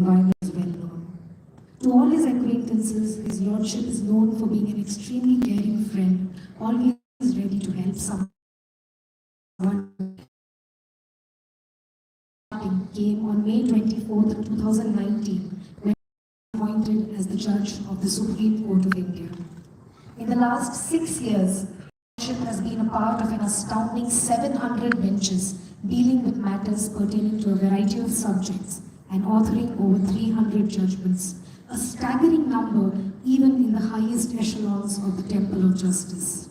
environment is well known. To all his acquaintances, his lordship is known for being an extremely caring friend, always ready to help someone. Came on May 24th, 2019, when appointed as the judge of the Supreme Court of India. In the last 6 years, lordship has been a part of an astounding 700 benches dealing with matters pertaining to a variety of subjects and authoring over 300 judgments, a staggering number even in the highest echelons of the Temple of Justice.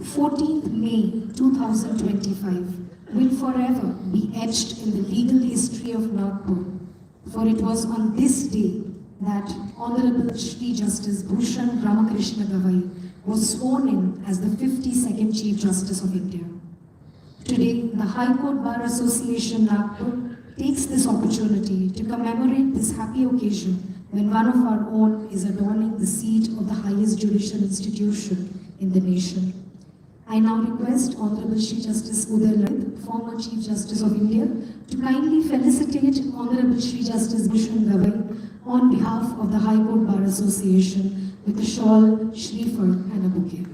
14th May 2025 will forever be etched in the legal history of Nagpur, for it was on this day that Honourable Shri Justice Bhushan Gawai was sworn in as the 52nd Chief Justice of India. Today, the High Court Bar Association Nagpur takes this opportunity to commemorate this happy occasion when one of our own is adorning the seat of the highest judicial institution in the nation. I now request Honourable Shri Justice Vidatbha, former Chief Justice of India, to kindly felicitate Honourable Shri Justice Bhushan Gawai on behalf of the High Court Bar Association with a shawl, shreefar and a bouquet.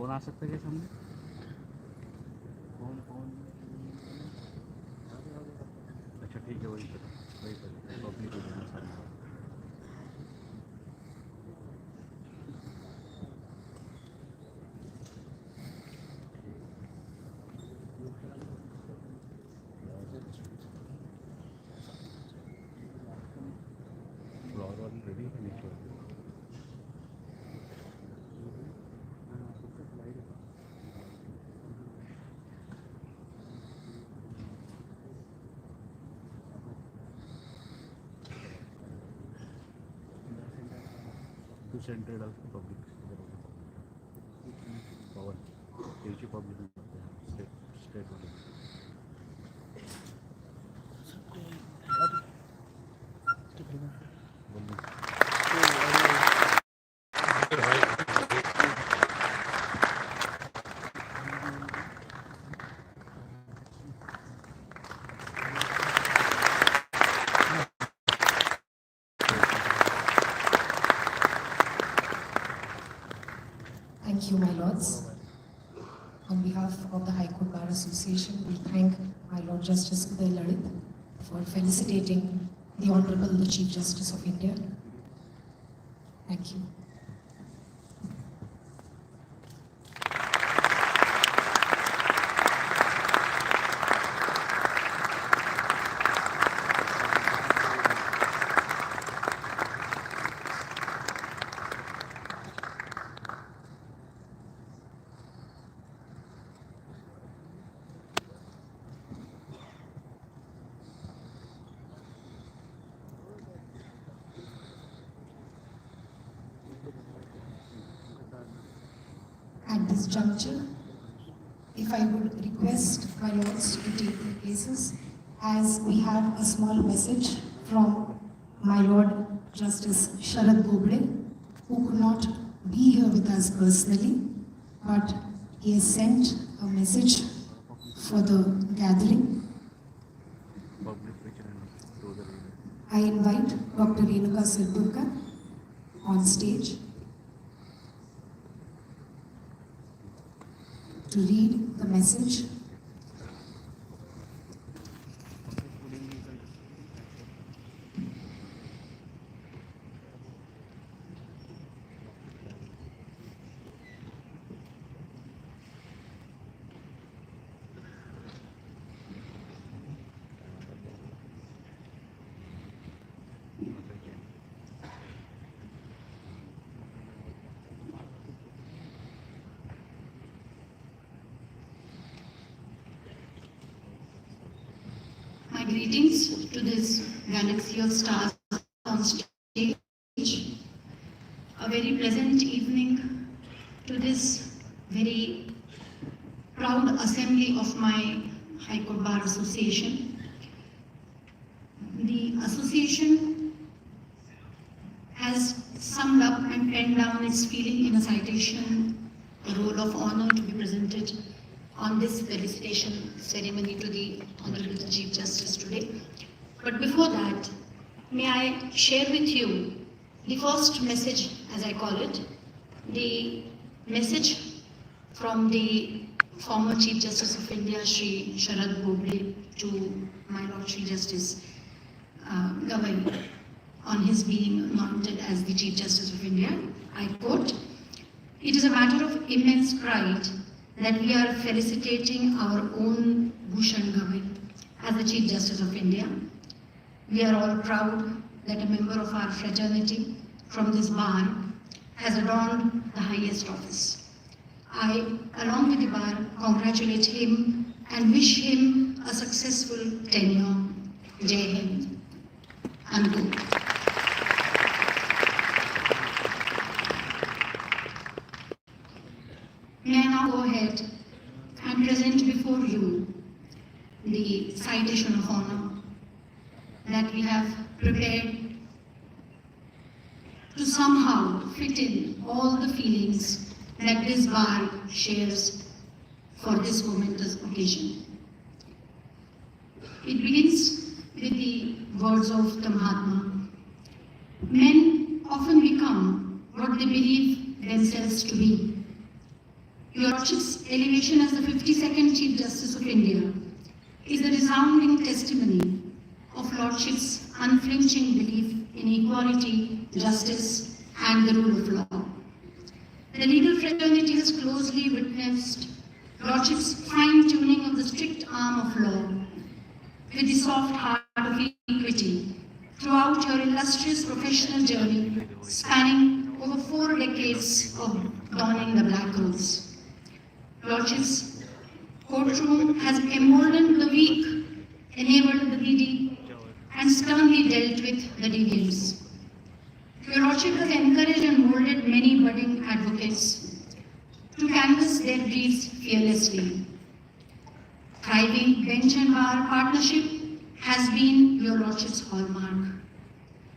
कौन आ सकता है सामने? कौन कौन? अच्छा ठीक है, वही पब्लिक को देना सामने. रेडी नीचे. Centered also public power public state Thank you, my lords. On behalf of the High Court Bar Association, we thank my Lord Justice Vidatbha for felicitating the Honourable the Chief Justice of India. Thank you. At this juncture, if I would request my lords to take their places, as we have a small message from my Lord Justice Sharad Bobde, who could not be here with us personally, but he has sent a message for the gathering. I invite Dr. Renuka Siddurkar on stage to read the message. greetings to this galaxy of stars on stage. A very pleasant evening to this very proud assembly of my High Court Bar Association. The association has summed up and penned down its feeling in a citation, a roll of honor to be presented on this felicitation ceremony to the Honourable Chief Justice today. But before that, may I share with you the first message, as I call it, the message from the former Chief Justice of India, Shri Bhushan to my Lord Chief Justice Gawai on his being anointed as the Chief Justice of India. I quote, "It is a matter of immense pride that we are felicitating our own Bhushan Gawai as the Chief Justice of India. We are all proud that a member of our fraternity from this bar has adorned the highest office. I, along with the bar, congratulate him and wish him a successful tenure. Jai Hind." Unquote. May I now go ahead and present before you the citation of honor that we have prepared to somehow fit in all the feelings that this bar shares for this momentous occasion. It begins with the words of the Mahatma. Men often become what they believe themselves to be. Your Lordship's elevation as the 52nd Chief Justice of India is a resounding testimony of Lordship's unflinching belief in equality, justice, and the rule of law. The legal fraternity has closely witnessed Lordship's fine-tuning of the strict arm of law with the soft heart of equity throughout your illustrious professional journey spanning over 4 decades of donning the black rose. Lordship's courtroom has emboldened the weak, enabled the needy, and sternly dealt with the deviants. Your Lordship has encouraged and molded many budding advocates to canvass their briefs fearlessly. Thriving bench and bar partnership has been your Lordship's hallmark.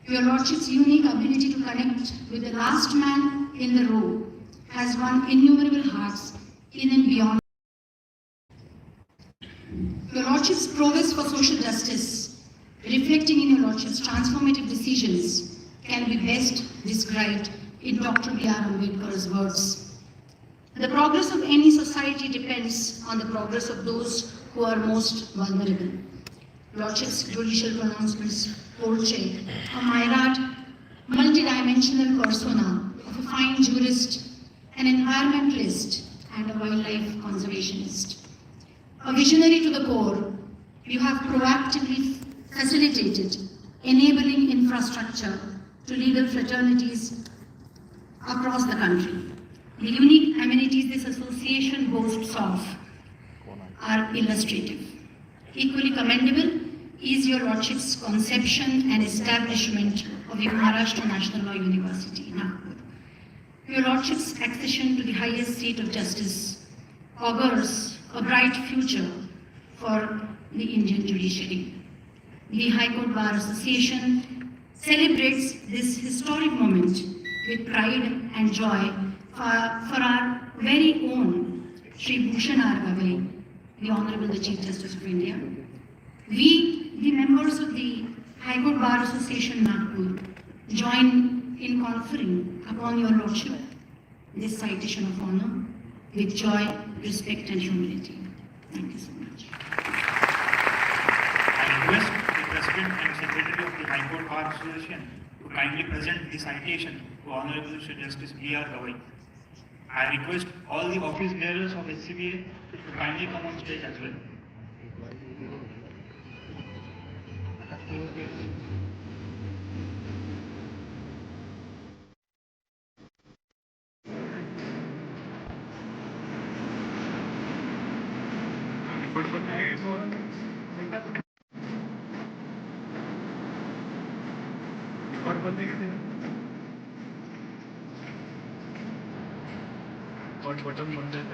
Your Lordship's unique ability to connect with the last man in the row has won innumerable hearts in and beyond. Your Lordship's prowess for social justice, reflecting in your Lordship's transformative decisions, can be best described in Dr. B.R. Ambedkar's words. The progress of any society depends on the progress of those who are most vulnerable. Lordship's judicial pronouncements portray a myriad, multidimensional persona of a fine jurist, an environmentalist, and a wildlife conservationist. A visionary to the core, you have proactively facilitated enabling infrastructure to legal fraternities across the country. The unique amenities this association boasts of are illustrative. Equally commendable is your Lordship's conception and establishment of the Maharashtra National Law University, Nagpur. Your Lordship's accession to the highest seat of justice augurs a bright future for the Indian judiciary. The High Court Bar Association celebrates this historic moment with pride and joy for our very own Shri Bhushan Gawai, the Honourable the Chief Justice of India. We, the members of the High Court Bar Association Nagpur, join in conferring upon your Lordship this citation of honor with joy, respect and humility. Thank you so much. I request the President and Secretary of the High Court Bar Association to kindly present the citation to Honourable Sir Justice B.R. Gawai. I request all the office bearers of HCBA to kindly come on stage as well. Button बंद है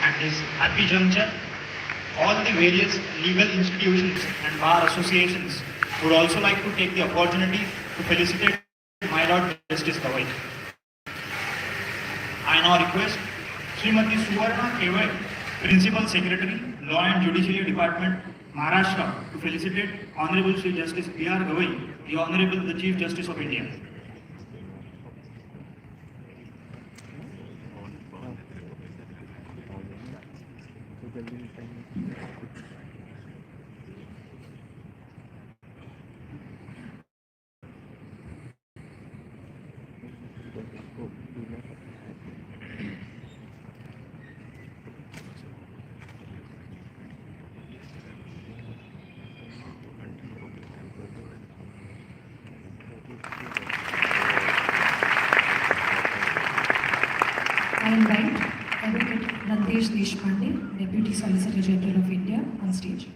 At this happy juncture, all the various legal institutions and bar associations would also like to take the opportunity to felicitate my Lord Justice Gawai. I now request Srimati Suvarna Keval, Principal Secretary, Law and Judiciary Department, Maharashtra, to felicitate Honourable Shri Justice B.R. Gawai, the Honourable the Chief Justice of India. I invite Advocate Nandesh Deshpande, Deputy Solicitor General of India, on stage.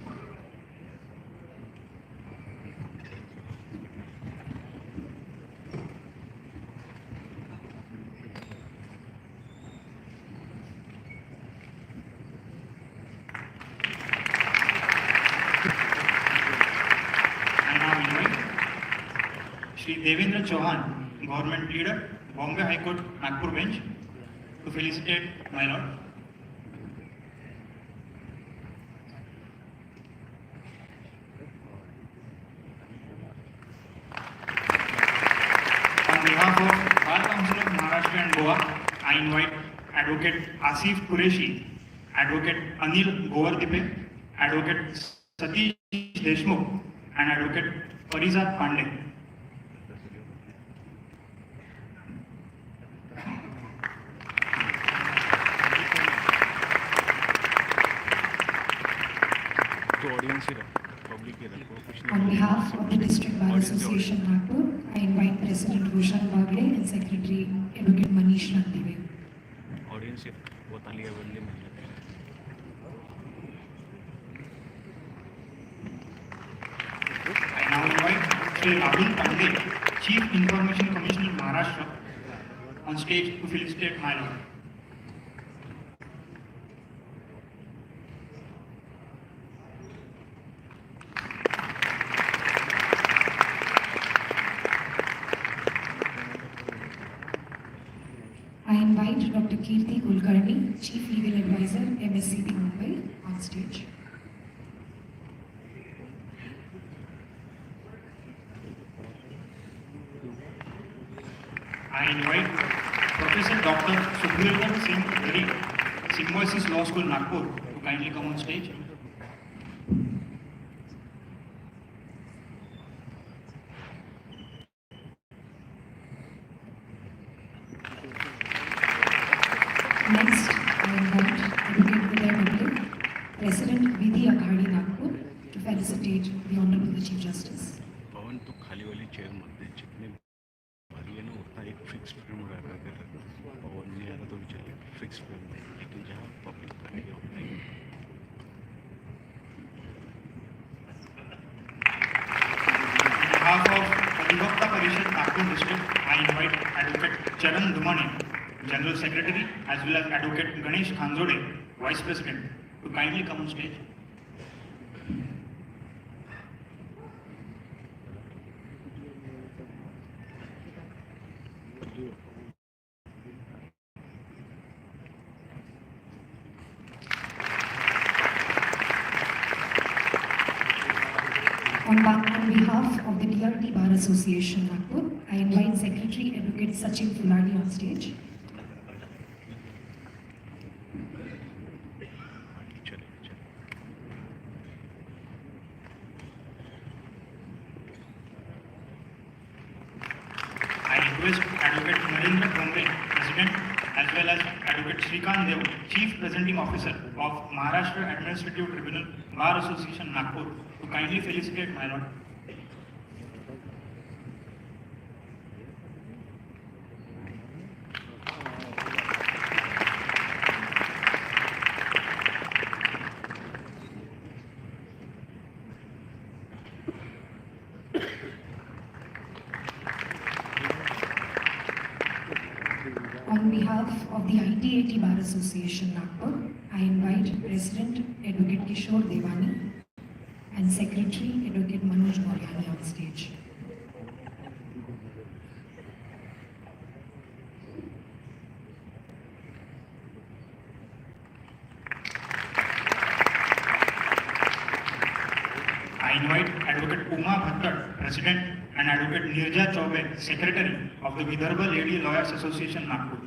I now invite Shri Devendra Chauhan, Government Leader, Bombay Highcourt Nagpur Bench, to felicitate my Lord. On behalf of Bar Council of Maharashtra and Goa, I invite Advocate Asif Qureshi, Advocate Anil Govardipe, Advocate Satish Deshmukh, and Advocate Parizat Pandey. On behalf of the District Bar Association Nagpur, I invite President Roshan Bagde and Secretary Advocate Manish Randive. Audience वो तालियां बदले में I now invite Shri Rahul Pandey, Chief Information Commissioner Maharashtra, on stage to felicitate my Lord. I invite Dr. Kirti Kulkarni, Chief Legal Advisor, MSCB Mumbai, on stage. I invite Professor Dr. Sukhbir Singh Dhari, Symbiosis Law School, Nagpur, to kindly come on stage. Next, I invite Advocate Vidatbha, President Vidhi Aghadi Nagpur, to felicitate the Honourable the Chief Justice. पवन तो खाली वाली chair मत दे जितने भारी है ना उतना एक फिक्स फ्रेम रखा कर पवन नहीं आएगा तो भी चले फिक्स फ्रेम दे लेकिन जहाँ पब्लिक आएगी उतना ही On behalf of Vidatbha Parishad Nagpur District, I invite Advocate Charan Dumane, General Secretary, as well as Advocate Ganesh Khanzode, Vice President, to kindly come on stage. On behalf of the DRT Bar Association Nagpur, I invite Secretary Advocate Sachin Fulani on stage. I request Advocate Narendra Bombay, President, as well as Advocate Shrikant Dev, Chief Presenting Officer of Maharashtra Administrative Tribunal Bar Association Nagpur, to kindly felicitate my lord. On behalf of the ITAT Bar Association Nagpur, I invite President Advocate Kishore Devani and Secretary Advocate Manoj Moryani on stage. I invite Advocate Uma Bhattar, President, and Advocate Nirja Chaube, Secretary of the Vidatbha Lady Lawyers Association Nagpur.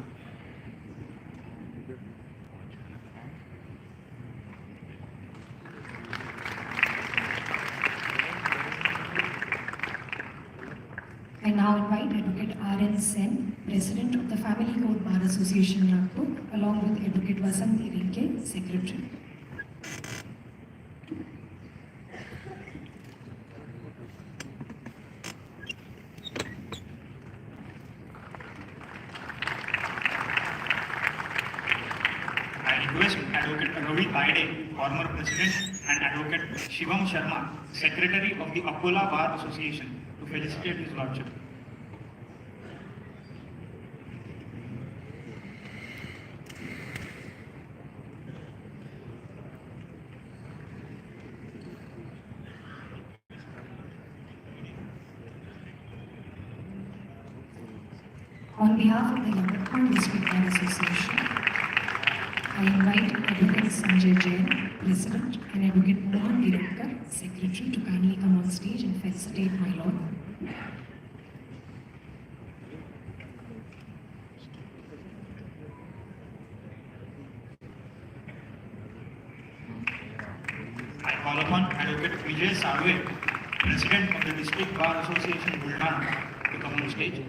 I now invite Advocate R.N. Sen, President of the Family Court Bar Association Nagpur, along with Advocate Vasanti Rinke, Secretary. I request Advocate Ravi Baide, former President, and Advocate Shivam Sharma, Secretary of the Akola Bar Association, to felicitate his lordship. On behalf of the Nagpur District Bar Association, I invite Advocate Sanjay Jain, President, and Advocate Mohan Direkkar, Secretary, to kindly come on stage and felicitate my lord. I call upon Advocate Vijay Salve, President of the District Bar Association Buldana, to come on stage.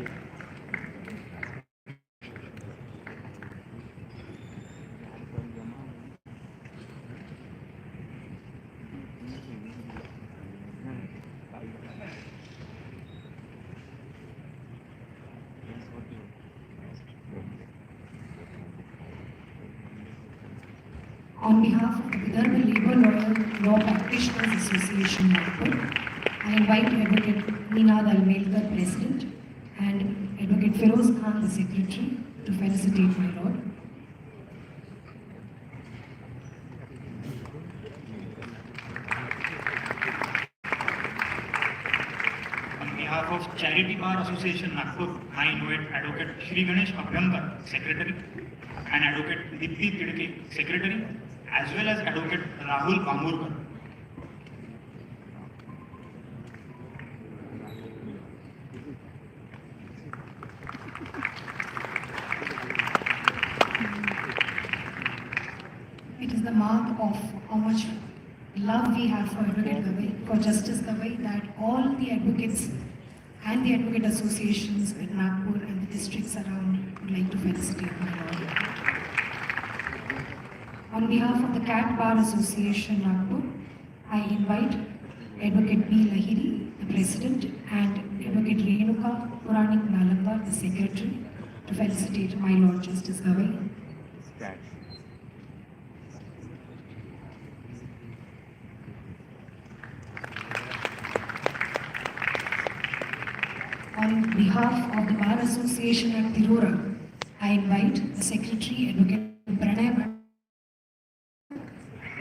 On behalf of the Vidatbha Labour Law Practitioners Association Nagpur, I invite Advocate Neenad Almelkar, President, and Advocate Feroz Khan, the Secretary, to felicitate my lord. On behalf of Charity Bar Association Nagpur, I invite Advocate Shri Ganesh Abhyankar, Secretary, and Advocate Dipti Tidke, Secretary, as well as Advocate Rahul Bamurkar. It is the mark of how much love we have for Advocate Gawai, for Justice Gawai, that all the advocates and the advocate associations at Nagpur and the districts around would like to felicitate my lord. On behalf of the Cat Bar Association Nagpur, I invite Advocate B. Lahiri, the President, and Advocate Renuka Puranik Nalanda, the Secretary, to felicitate my Lord Justice Gawai. On behalf of the Bar Association at Tirura, I invite the Secretary, Advocate Pranay,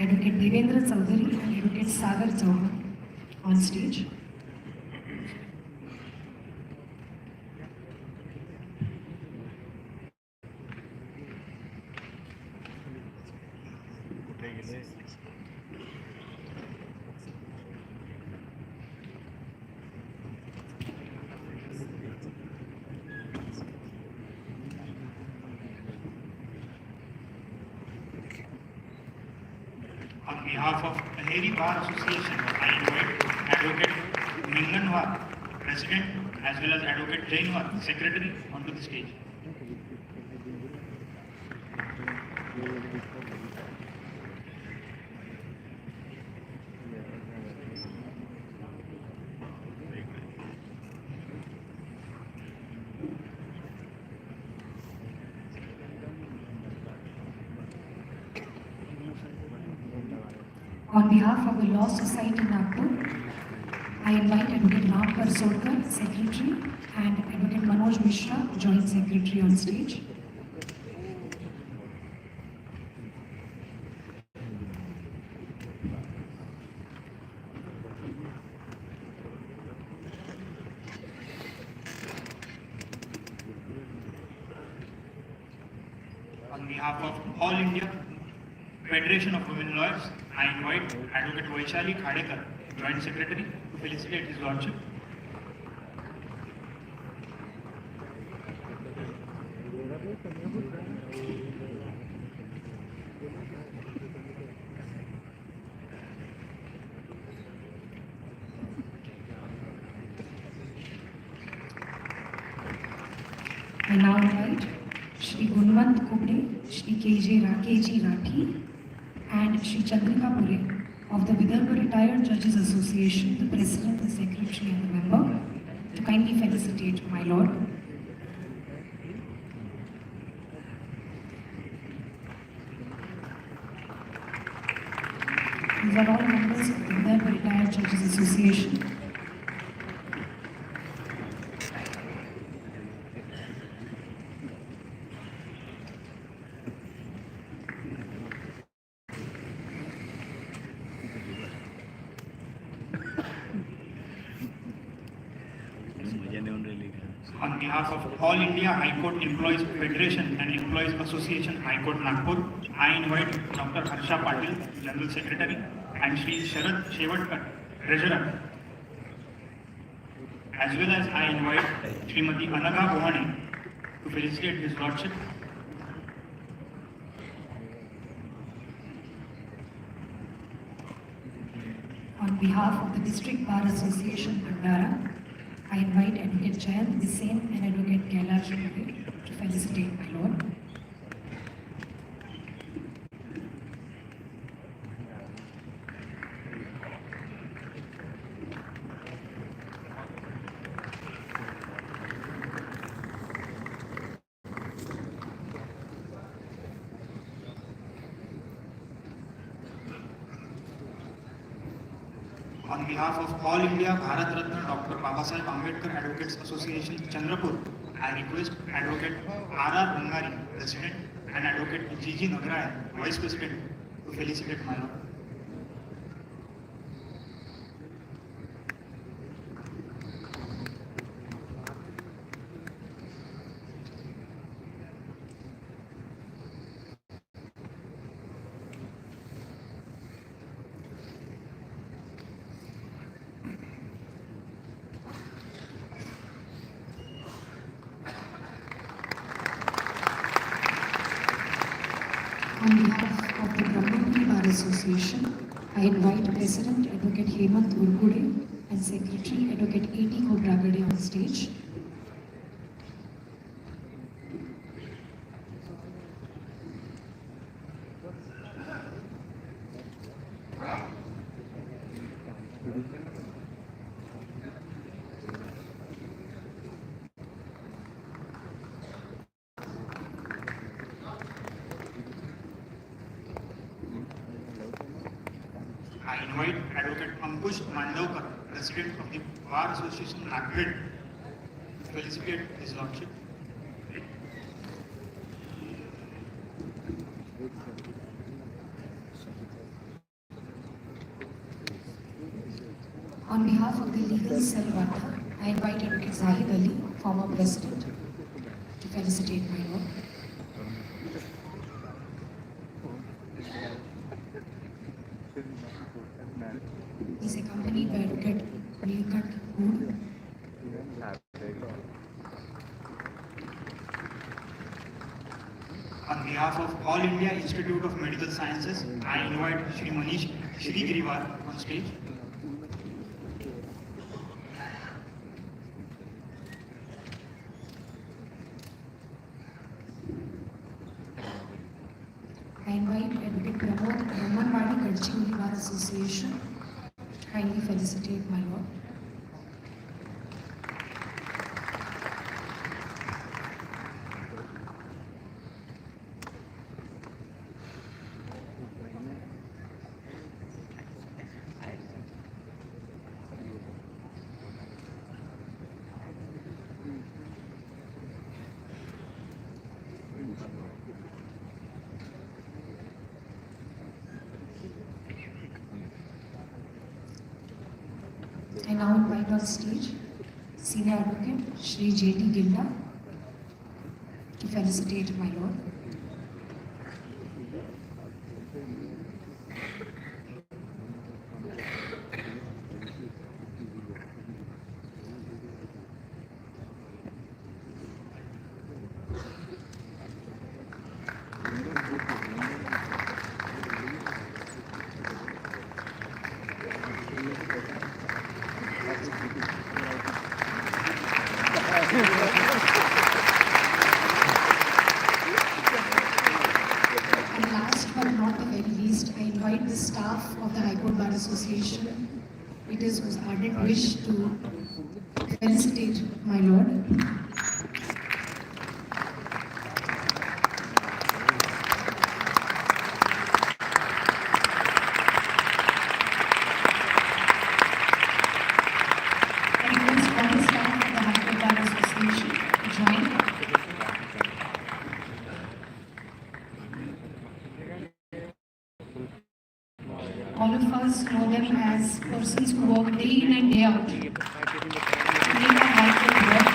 Advocate Devendra Chaudhary and Advocate Sagar Chauhan on stage. On behalf of Lahiri Bar Association, I invite Advocate Minganwar, President, as well as Advocate Jainwar, Secretary, onto the stage. On behalf of the Law Society Nagpur, I invite Advocate Ram Parsolkar, Secretary, and Advocate Manoj Mishra, Joint Secretary on stage. On behalf of All India Federation of Women Lawyers, I invite Advocate Vaishali Khadekar, Joint Secretary, to felicitate His Lordship. I now invite Shri Gunwant Kubde, Shri KJ Rathi, and Shri Chandrika Pure of the Vidatbha Retired Judges Association, the President, the Secretary and the member, to kindly felicitate my Lord. These are all members of the Vidatbha Retired Judges Association. On behalf of All India High Court Employees Federation and Employees Association High Court Nagpur, I invite Dr. Harsha Patil, General Secretary, and Shri Sharad Shevatkar, Treasurer. As well as I invite Srimati Anaga Bohane to felicitate His Lordship. On behalf of the District Bar Association, Bhandara, I invite Advocate Jayant Bissen and Advocate Kailash Dubey to felicitate my Lord. On behalf of All India Bharat Ratna Dr. Babasaheb Ambedkar Advocates Association, Chandrapur, I request Advocate R.R. Rangari, President, and Advocate G.G. Nagarayan, Vice President, to felicitate my Lord. On behalf of the Bombay Bar Association, I invite President Advocate Hemant Urgude and Secretary Advocate A.T. Khobragade on stage. I invite Advocate Ankush Mandavkar, President of the Bar Association Nagpur, felicitate His Lordship. On behalf of the legal cell Vidatbha, I invite Advocate Zahid Ali, former President, to felicitate my lord. He is accompanied by Advocate Vidatbha. On behalf of All India Institute of Medical Sciences, I invite Shri Manish Shri Grivar on stage. I invite Advocate Pramod Ramanwadi Gadchiguli Bar Association to kindly felicitate my lord. I now invite on stage Senior Advocate Shri J.D. Gilla to felicitate my lord. And last but not the very least, I invite the staff of the High Court Bar Association. It is whose ardent wish to felicitate my lord. I request all the staff of the High Court Bar Association to join. All of us know them as persons who work day in and day out to make our High Court work.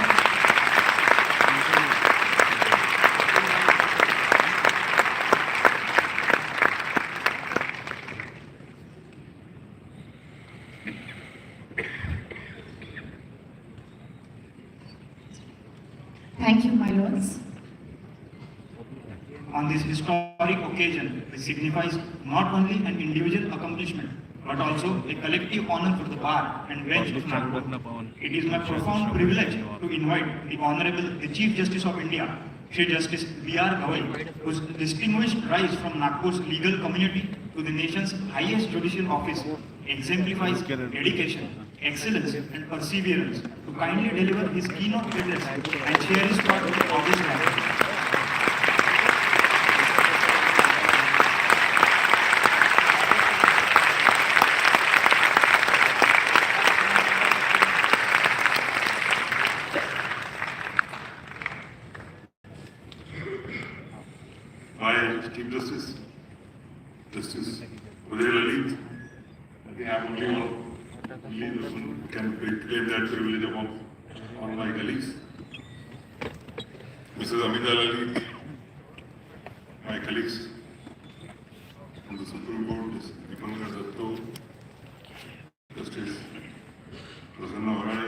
Thank you, my lords. On this historic occasion, which signifies not only an individual accomplishment, but also a collective honor for the bar and bench of Nagpur. It is my profound privilege to invite the Honourable, the Chief Justice of India, Shri Justice B.R. Gawai, whose distinguished rise from Nagpur's legal community to the nation's highest judicial office exemplifies dedication, excellence and perseverance to kindly deliver his keynote address and share his thoughts with the August Nagpur. My Chief Justice, Justice Uday Lalit, I think I'm only the person who can claim that privilege among all my colleagues. Mrs. Amita Lalit, my colleagues from the Supreme Court, Justice Deepankar Datto, Justice Prasanna Varai,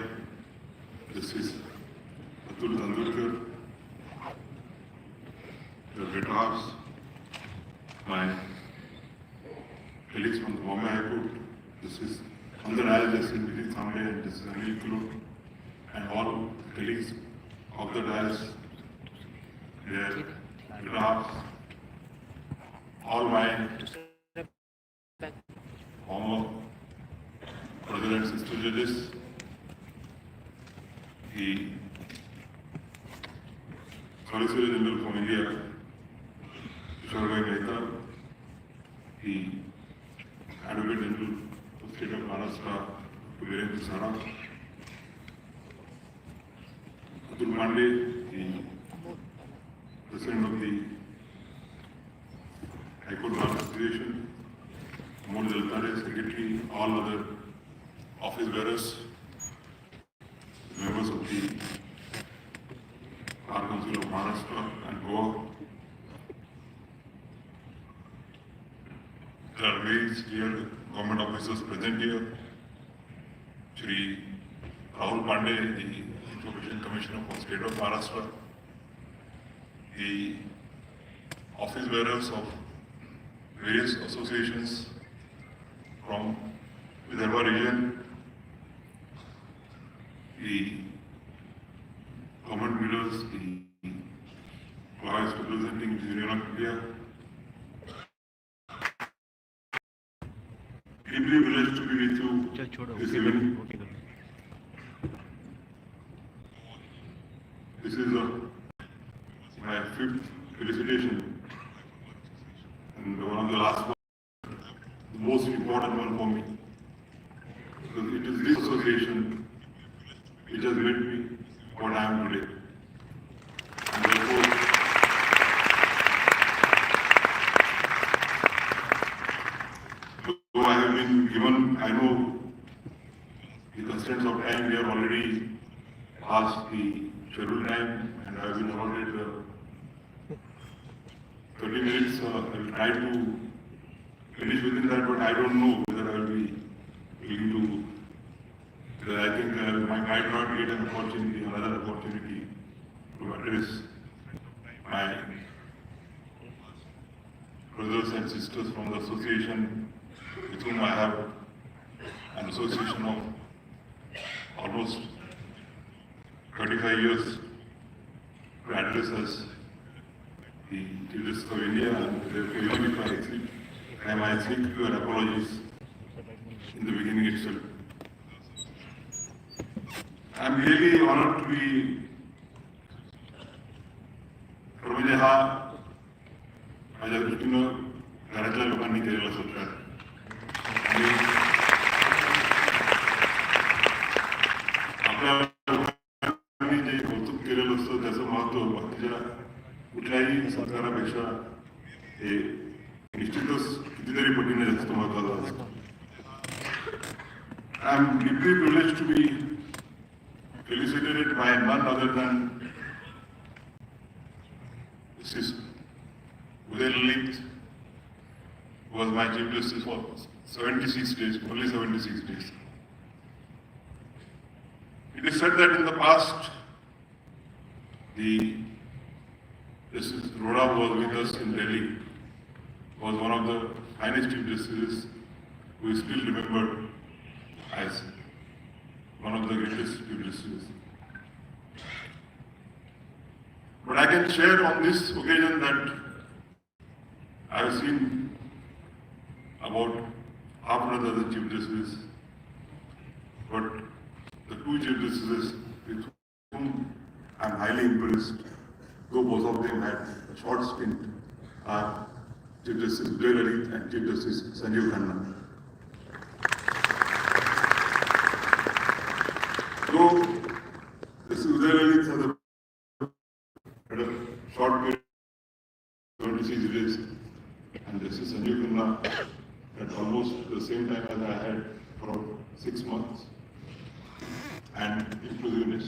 Justice Atul Tandurkar, the Vidatbha, my colleagues from the Bombay Highcourt, Justice on the dial, Justice Vijay Thambe and Justice Anil Kuro, and all colleagues of the dials, their Vidatbha, all my former brother and sister judges, the Solicitor General from India, Sarvai Mehta, the Advocate General of State of Maharashtra, Virendra Sara, Atul Pandey, the President of the High Court Bar Association, Mohd Daltare, Secretary, all other office bearers, members of the Bar Council of Maharashtra and Goa. There are various clear government officers present here. Shri Rahul Pandey, the Information Commissioner for State of Maharashtra, the office bearers of various associations from Vidatbha region, the government leaders, the employees representing the Union of India. Deeply privileged to be with you this evening. This is my fifth felicitation and one of the last one, the most important one for me. Because it is this association which has made me what I am today. And therefore, though I have been given, I know the constraints of time, we are already past the scheduled time and I have been allotted 30 minutes. I will try to finish within that, but I don't know whether I will be able to, because I think I might not get an opportunity, another opportunity to address my brothers and sisters from the association with whom I have an association of almost 35 years to address as the Justice of India, and therefore even if I seek your apologies in the beginning itself. I am really honored to be म्हणजे हा माझ्या दृष्टीनं घरातल्या लोकांनी केलेला सत्कार आणि आपल्या लोकांनी जे कौतुक केलेलं असतं त्याचं महत्त्व बाकीच्या कुठल्याही सत्कारापेक्षा हे निश्चितच कितीतरी पटीने जास्त महत्त्वाचं असतं. I am deeply privileged to be felicitated by none other than Justice Uday Lalit, who was my Chief Justice for 76 days, only 76 days. It is said that in the past, the Justice Roda was with us in Delhi, was one of the finest Chief Justices who is still remembered as one of the greatest Chief Justices. But I can share on this occasion that I have seen about half a dozen Chief Justices, but the two Chief Justices with whom I am highly impressed, though both of them had a short stint, are Chief Justice Uday Lalit and Chief Justice Sanjeev Khanna. Though Justice Uday Lalit had a short period, 26 days, and Justice Sanjeev Khanna at almost the same time as I had for 6 months, and inclusiveness.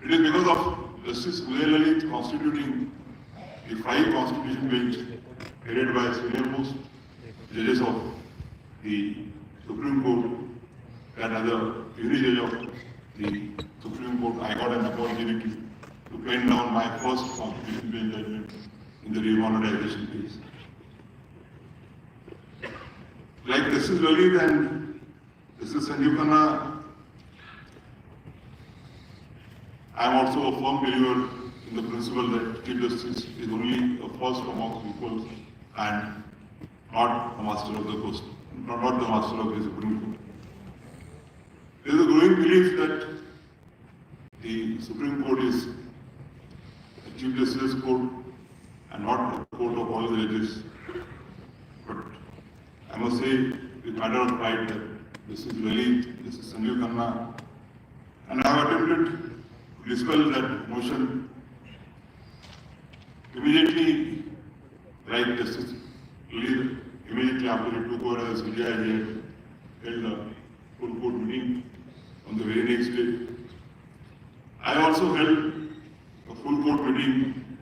It is because of Justice Uday Lalit constituting the 5 constitution bench headed by senior most judges of the Supreme Court that as a junior judge of the Supreme Court, I got an opportunity to pen down my first constitution bench judgment in the remonetization case. Like Justice Lalit and Justice Sanjeev Khanna, I am also a firm believer in the principle that Chief Justice is only a first among equals and not a master of the coast, not the master of the Supreme Court. There is a growing belief that the Supreme Court is a Chief Justice's court and not a court of all the judges. But I must say, with matter of pride, that this is Lalit, this is Sanjeev Khanna, and I have attempted to dispel that motion, immediately, like Justice Lee, immediately after he took over as CJI, he had held a full court meeting on the very next day. I also held a full court meeting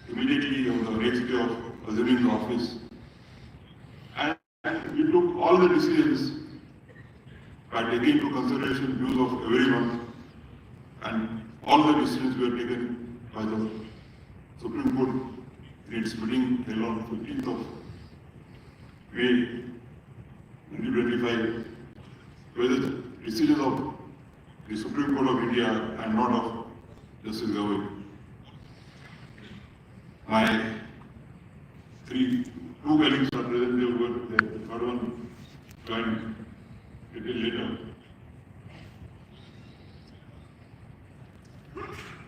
immediately on the next day of assuming the office. And we took all the decisions by taking into consideration views of everyone, and all the decisions were taken by the Supreme Court in its meeting held on 15th of May 2025, were the decisions of the Supreme Court of India and not of Justice Gawai. My two colleagues are present there, but the third one joined a little later.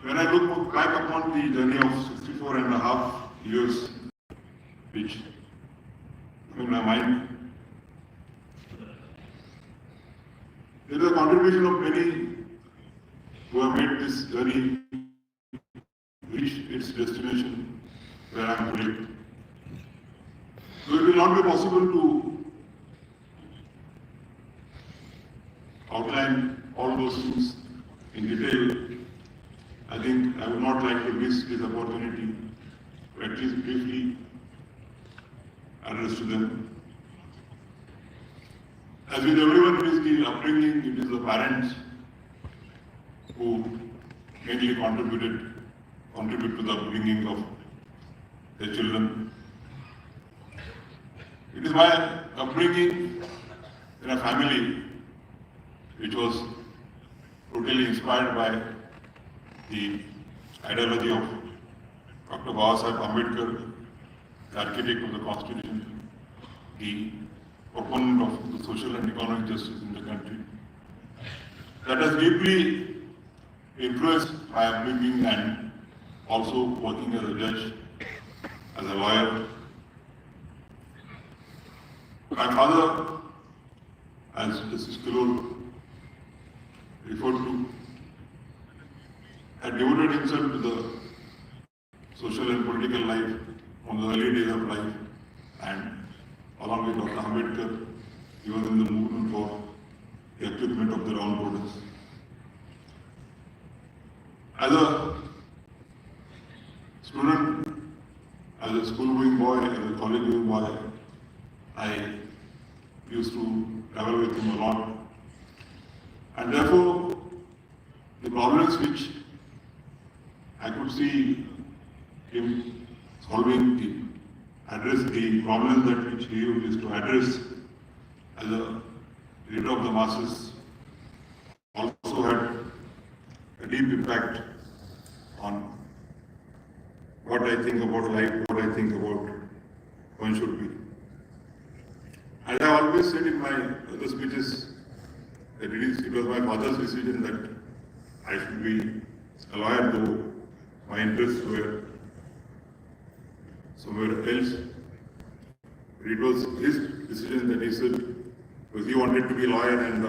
When I look back upon the journey of 64 and a half years, which in my mind, there is a contribution of many who have made this journey reach its destination where I am today. So it will not be possible to outline all those things in detail. I think I would not like to miss this opportunity to at least briefly address to them. As with everyone, it is the upbringing, it is the parents who mainly contribute to the upbringing of their children. It is my upbringing in a family which was totally inspired by the ideology of Dr. Ambedkar, the architect of the Constitution, the proponent of the social and economic justice in the country. That has deeply influenced my upbringing and also working as a judge, as a lawyer. My father, as Justice Kilol referred to, had devoted himself to the social and political life from the early days of life, and along with Dr. Ambedkar, he was in the movement for the achievement of the round borders. As a student, as a school-going boy, as a college-going boy, I used to travel with him a lot. And therefore, the problems which I could see him solving, address the problems that which he used to address as a leader of the masses, also had a deep impact on what I think about life, what I think about one should be. And I always said in my other speeches that it was my father's decision that I should be a lawyer, though my interests were somewhere else. It was his decision that he said, because he wanted to be a lawyer, and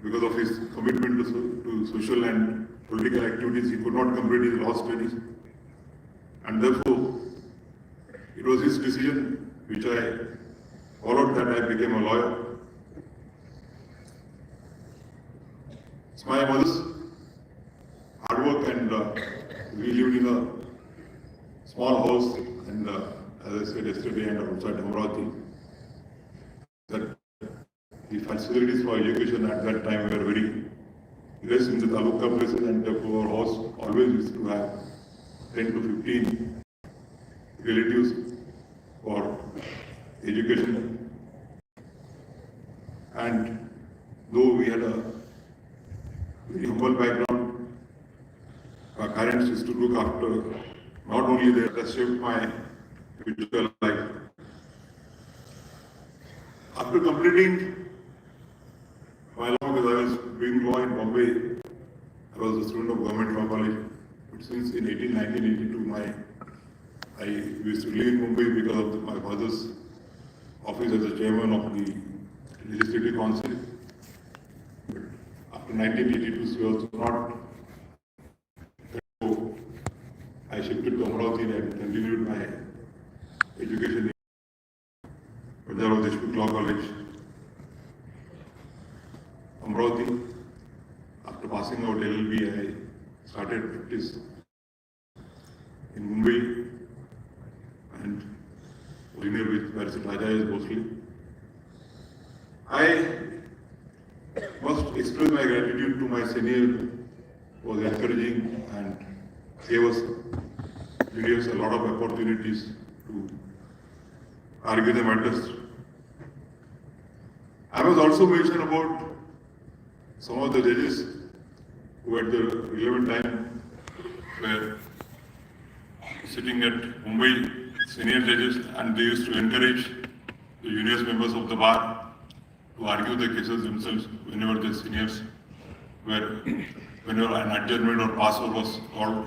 because of his commitment to social and political activities, he could not complete his law studies. And therefore, it was his decision which I followed, that I became a lawyer. It's my mother's hard work, and we lived in a small house, and as I said yesterday, and outside Amravati, that the facilities for education at that time were very less in the taluka places, and therefore our house always used to have 10 to 15 relatives for education. And though we had a very humble background, our parents used to look after not only that shaped my future life. After completing my law, because I was doing law in Bombay, I was a student of government law college. But since in 1982, I used to live in Mumbai because of my father's office as the chairman of the Legislative Council. But after 1982, she was not. So I shifted to Amravati and continued my education in Vidatbha Law College, Amravati. After passing out LLB, I started practice in Mumbai and linear with Barrister Raja mostly. I must express my gratitude to my senior who was encouraging and gave us a lot of opportunities to argue the matters. I must also mention about some of the judges who at the relevant time were sitting at Mumbai, senior judges, and they used to encourage the junior members of the bar to argue the cases themselves whenever the seniors were, whenever an adjournment or pass-over was called,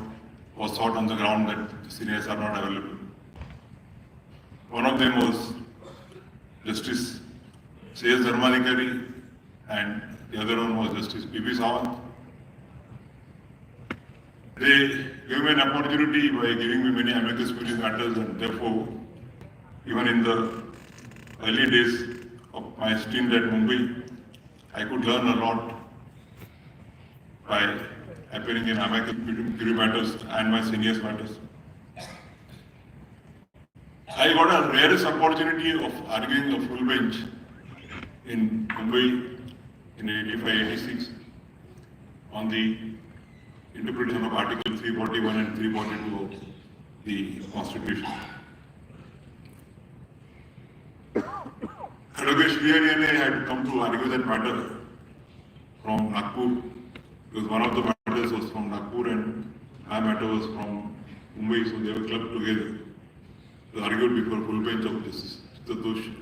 was sought on the ground that the seniors are not available. One of them was Justice C.S. Dharmadhikari, and the other one was Justice P.B. Sawant. They gave me an opportunity by giving me many amicus curiae matters, and therefore, even in the early days of my stint at Mumbai, I could learn a lot by appearing in amicus curiae matters and my seniors matters. I got a rarest opportunity of arguing a full bench in Mumbai in 85-86 on the interpretation of Article 341 and 342 of the Constitution. Advocate Shri had come to argue that matter from Nagpur, because one of the matters was from Nagpur and my matter was from Mumbai, so they were clubbed together. They argued before full bench of Justice Satosh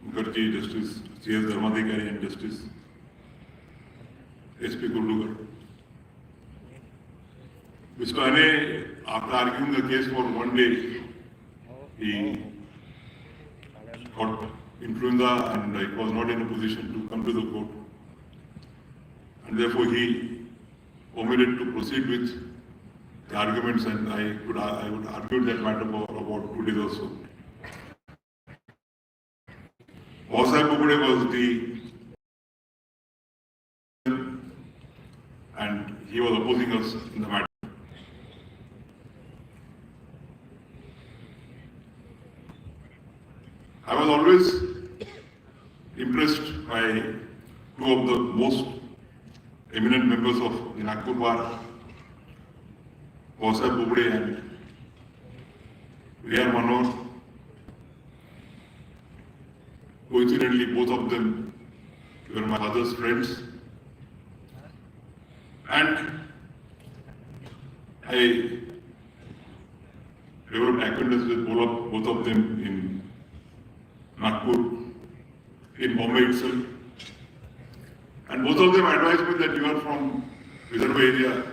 Mukherjee, Justice C.S. Dharmadhikari and Justice S.P. Kurdugar. Mr. Ane, after arguing the case for one day, he got influenza and he was not in a position to come to the court. And therefore he omitted to proceed with the arguments, and I would argue that matter for about 2 days or so. Bombay was the and he was opposing us in the matter. I was always impressed by two of the most eminent members of the Nagpur bar, Bombay and Manor. Coincidentally, both of them were my father's friends. And I developed acquaintance with both of them in Nagpur, in Bombay itself. And both of them advised me that you are from Vidatbha area,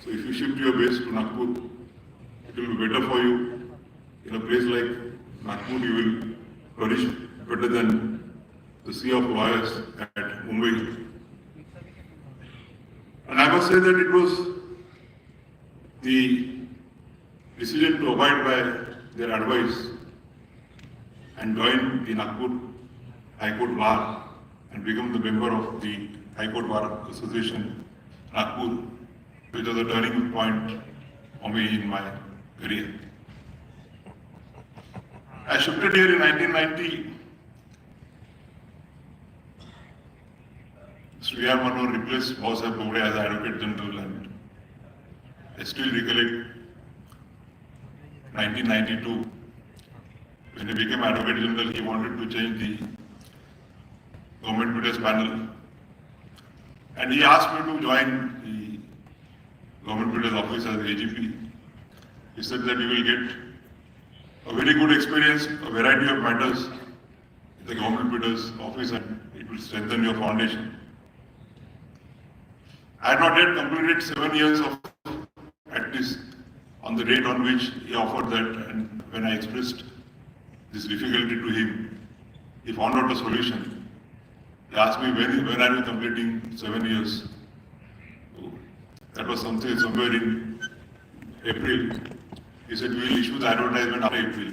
so if you shift your base to Nagpur, it will be better for you. In a place like Nagpur, you will flourish better than the sea of lawyers at Mumbai. And I must say that it was the decision to abide by their advice and join the Nagpur Highcourt Bar and become the member of the High Court Bar Association, Nagpur, which was a turning point for me in my career. I shifted here in 1990. Sri Manor replaced Bombay Highcourt as Advocate General, and I still recollect 1992. When he became Advocate General, he wanted to change the government witness panel. And he asked me to join the government witness office as AGP. He said that you will get a very good experience, a variety of matters in the government witness office, and it will strengthen your foundation. I had not yet completed 7 years of practice on the date on which he offered that, and when I expressed this difficulty to him, he found out a solution. He asked me, when are you completing 7 years? So that was something somewhere in April. He said, we will issue the advertisement after April.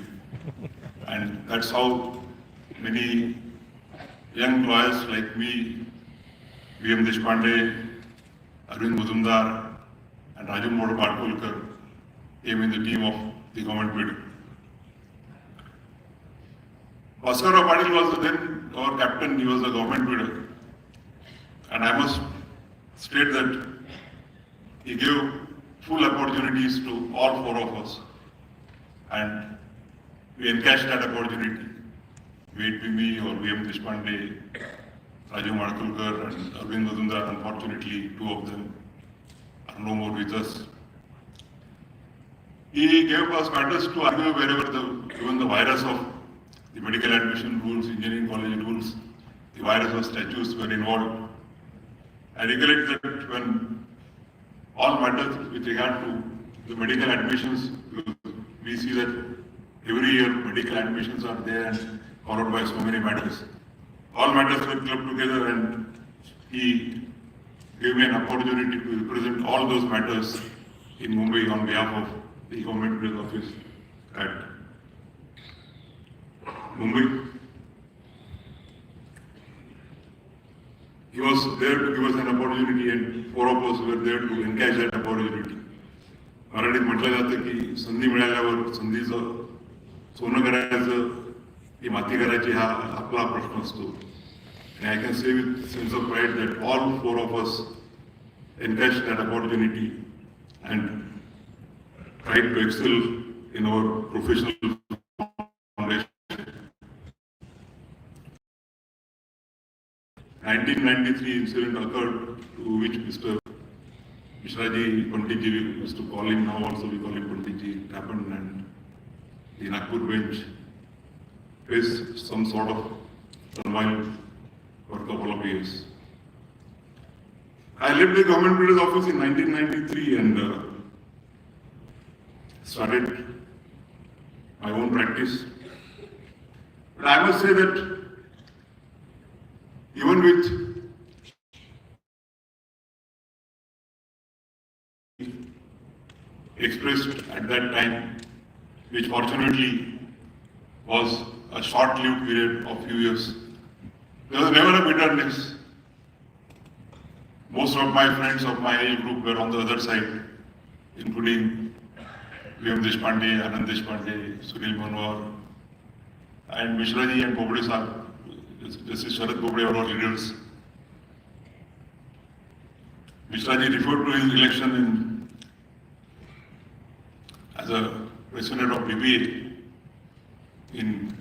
And that's how many young lawyers like me, V.M. Deshpande, Arvind Muzumdar, and Raju Modu Patkulkar came in the team of the government bid. Bhaskar Rao Patil was then our captain, he was the government bidder. And I must state that he gave full opportunities to all 4 of us. And we encashed that opportunity. Be it me or V.M. Deshpande, Raju Madkulkar and Arvind Mazumdar, unfortunately 2 of them are no more with us. He gave us matters to argue wherever even the virus of the medical admission rules, engineering college rules, the virus of statutes were involved. I recollect that when all matters with regard to the medical admissions, we see that every year medical admissions are there and followed by so many matters. All matters were clubbed together and he gave me an opportunity to represent all those matters in Mumbai on behalf of the government bid office at Mumbai. He was there to give us an opportunity and 4 of us were there to encash that opportunity. मराठीत म्हटलं जातं की संधी मिळाल्यावर संधीचं सोनं करायचं की माती करायची हा आपला प्रश्न असतो. And I can say with sense of pride that all 4 of us encashed that opportunity and tried to excel in our professional foundation. 1993 incident occurred to which Mr. Mishraji Panditji, we used to call him, now also we call him Panditji, it happened and the Nagpur Bench faced some sort of turmoil for a couple of years. I left the government bidder's office in 1993 and started my own practice. But I must say that even with expressed at that time, which fortunately was a short-lived period of few years, there was never a bitterness. Most of my friends of my age group were on the other side, including V.M. Deshpande, Anand Deshpande, Sunil Manohar, and Mishraji and Bobde Sahib. Justice Sharad Bobde were our leaders. Mishraji referred to his election as a president of BBA in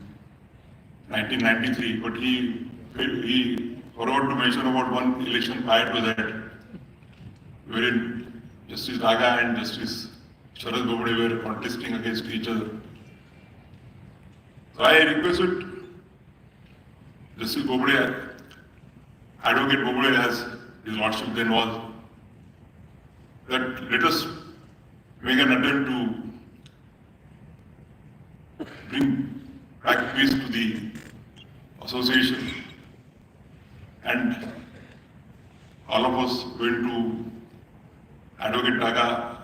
1993, but he forgot to mention about one election prior to that, wherein Justice Daga and Justice Sharad Bobde were contesting against each other. So I requested Justice Bobde, Advocate Bobde, as his lordship then was, that let us make an attempt to bring back peace to the association. And all of us went to Advocate Daga,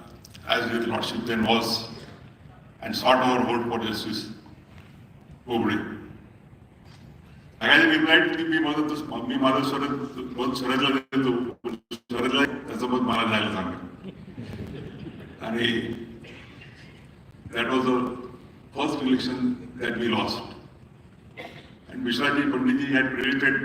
as his lordship then was, and sought our hold for Justice Bobde. Daga replied, मी माझं शरदला देतो, शरदला त्याचं मत मला जायला सांगा. And that was the first election that we lost. And Mishraji Panditji had predicted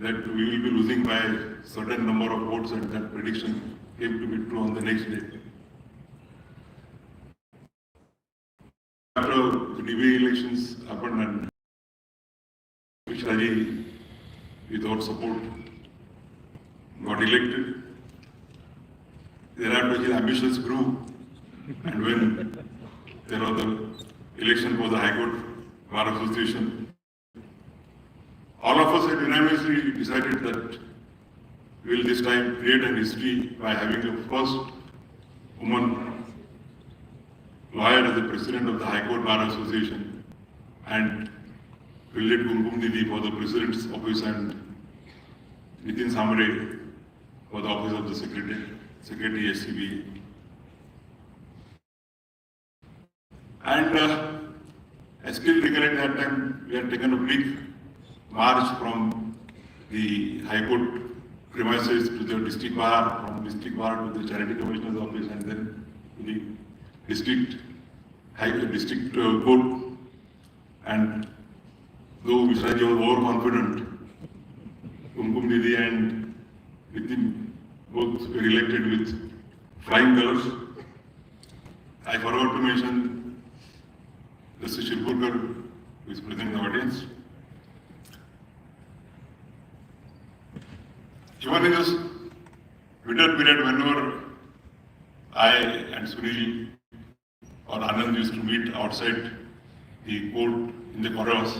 that we will be losing by a certain number of votes, and that prediction came to be true on the next day. After the DBA elections happened and Mishraji, with our support, got elected. Thereafter his ambitions grew, and when there was the election for the High Court Bar Association, all of us had unanimously decided that we will this time create an history by having the first woman lawyer as the president of the High Court Bar Association, and Village Kumkum Didi for the President's Office and Nitin Samre for the Office of the Secretary SCB. And I still recollect that time we had taken a big march from the High Court premises to the district bar, from district bar to the Charity Commissioner's office, and then to the district court. And though Vishraji was overconfident, Kumkum Didi and Nitin both were elected with flying colors. I forgot to mention Justice Shirpurkar, who is present in the audience. Even in this winter period, whenever I and Sunil or Anand used to meet outside the court in the corridors,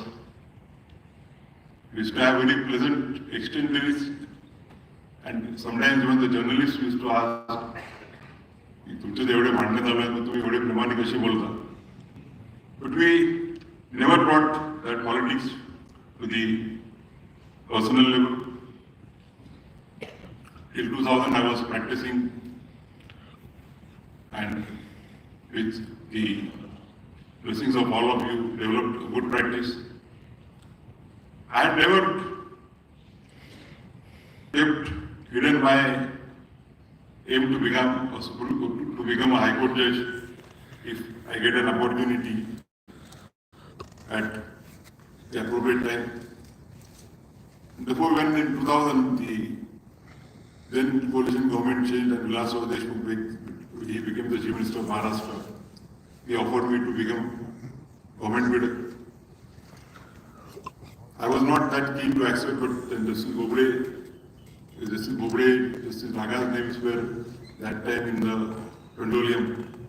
we used to have very pleasant exchanges, and sometimes even the journalists used to ask, तुमचे एवढे भांडणे चालू आहेत तर तुम्ही एवढे प्रेमाने कसे बोलता? But we never brought that politics to the personal level. Till 2000 I was practicing, and with the blessings of all of you developed a good practice. I had never kept hidden my aim to become a High Court judge if I get an opportunity at the appropriate time. Therefore, when in 2000 the then coalition government changed and Vidatbha Deshmukh, he became the Chief Minister of Maharashtra, he offered me to become government bidder. I was not that keen to accept, but then Justice Naga's names were that time in the pendulum.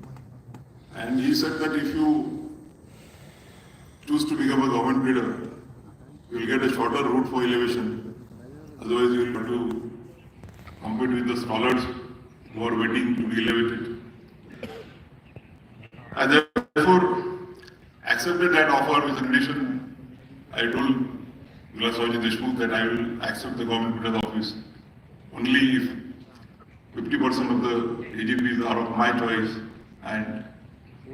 And he said that if you choose to become a government bidder, you will get a shorter route for elevation. Otherwise, you will have to compete with the scholars who are waiting to be elevated. I therefore accepted that offer with the condition. I told Vidatbha Deshmukh that I will accept the government bidder's office only if 50% of the AGPs are of my choice and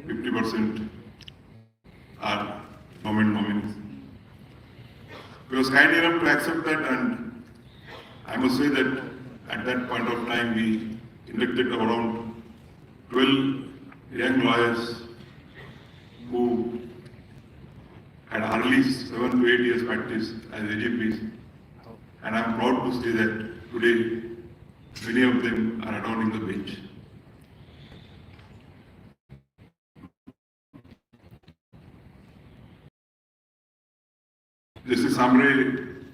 50% are government nominees. He was kind enough to accept that, and I must say that at that point of time we inducted around 12 young lawyers who had hardly 7 to 8 years practice as AGPs, and I am proud to say that today many of them are adorning the bench. Justice Samre,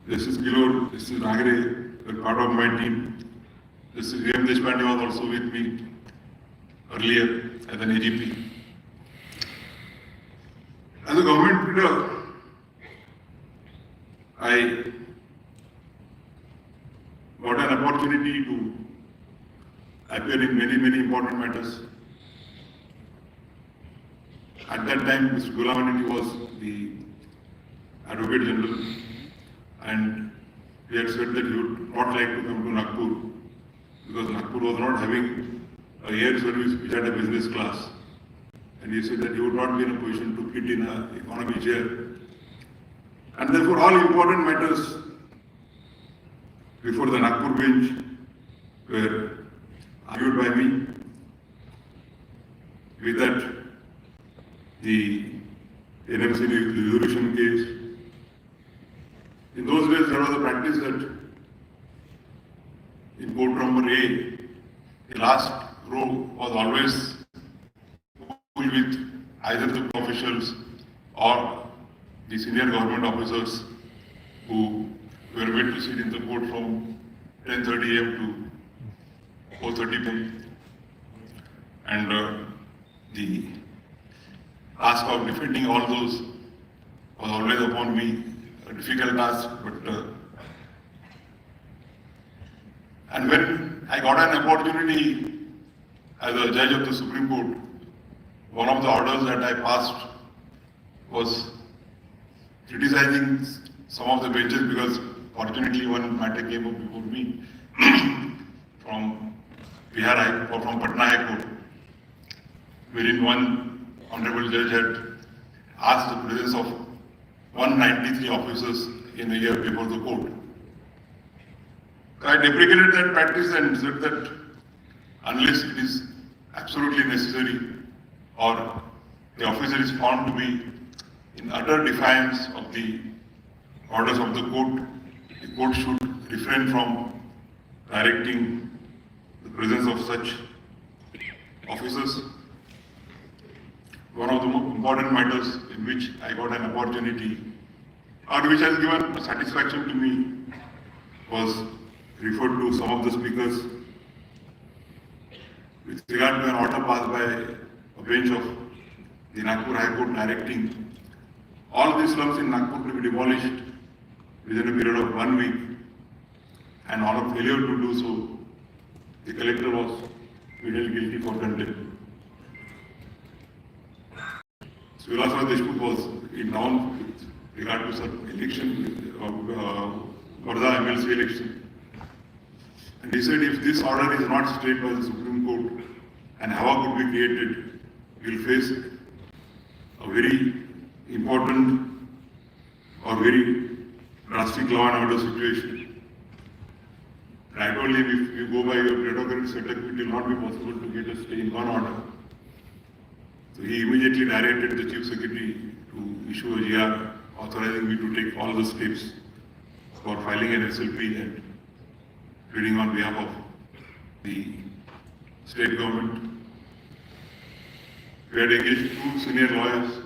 Justice Gilor, Justice Nagre were part of my team. Justice V.M. Deshpande was also with me earlier as an AGP. As a government bidder, I got an opportunity to appear in many important matters. At that time, Mr. Gulamanidi was the Advocate General, and he had said that he would not like to come to Nagpur because Nagpur was not having a air service which had a business class. And he said that he would not be in a position to fit in an economy chair. And therefore, all important matters before the Nagpur bench were argued by me. With that, the NMC resolution case. In those days, there was a practice that in court number A, the last row was always full with either the officials or the senior government officers who were made to sit in the court from 10:30 a.m. to 4:30 p.m. And the task of defending all those was always upon me, a difficult task, but and when I got an opportunity as a judge of the Supreme Court, one of the orders that I passed was criticizing some of the benches because fortunately one matter came up before me from Bihar High or from Patna High Court, wherein one honourable judge had asked the presence of 193 officers in a year before the court. I deprecated that practice and said that unless it is absolutely necessary or the officer is found to be in utter defiance of the orders of the court should refrain from directing the presence of such officers. One of the most important matters in which I got an opportunity, or which has given satisfaction to me, was referred to some of the speakers with regard to an order passed by a bench of the Nagpur High Court directing all these slums in Nagpur to be demolished within a period of 1 week, and on a failure to do so, the collector was held guilty for contempt. Vilatbha Deshmukh was in town with regard to some election, Varda MLC election. And he said if this order is not stayed by the Supreme Court and havoc could be created, we will face a very important or very drastic law and order situation. And I told him if you go by your plutocratic setup, it will not be possible to get a stay in one order. So he immediately directed the Chief Secretary to issue a GR authorizing me to take all the steps for filing an SLP and pleading on behalf of the state government. We had engaged 2 senior lawyers.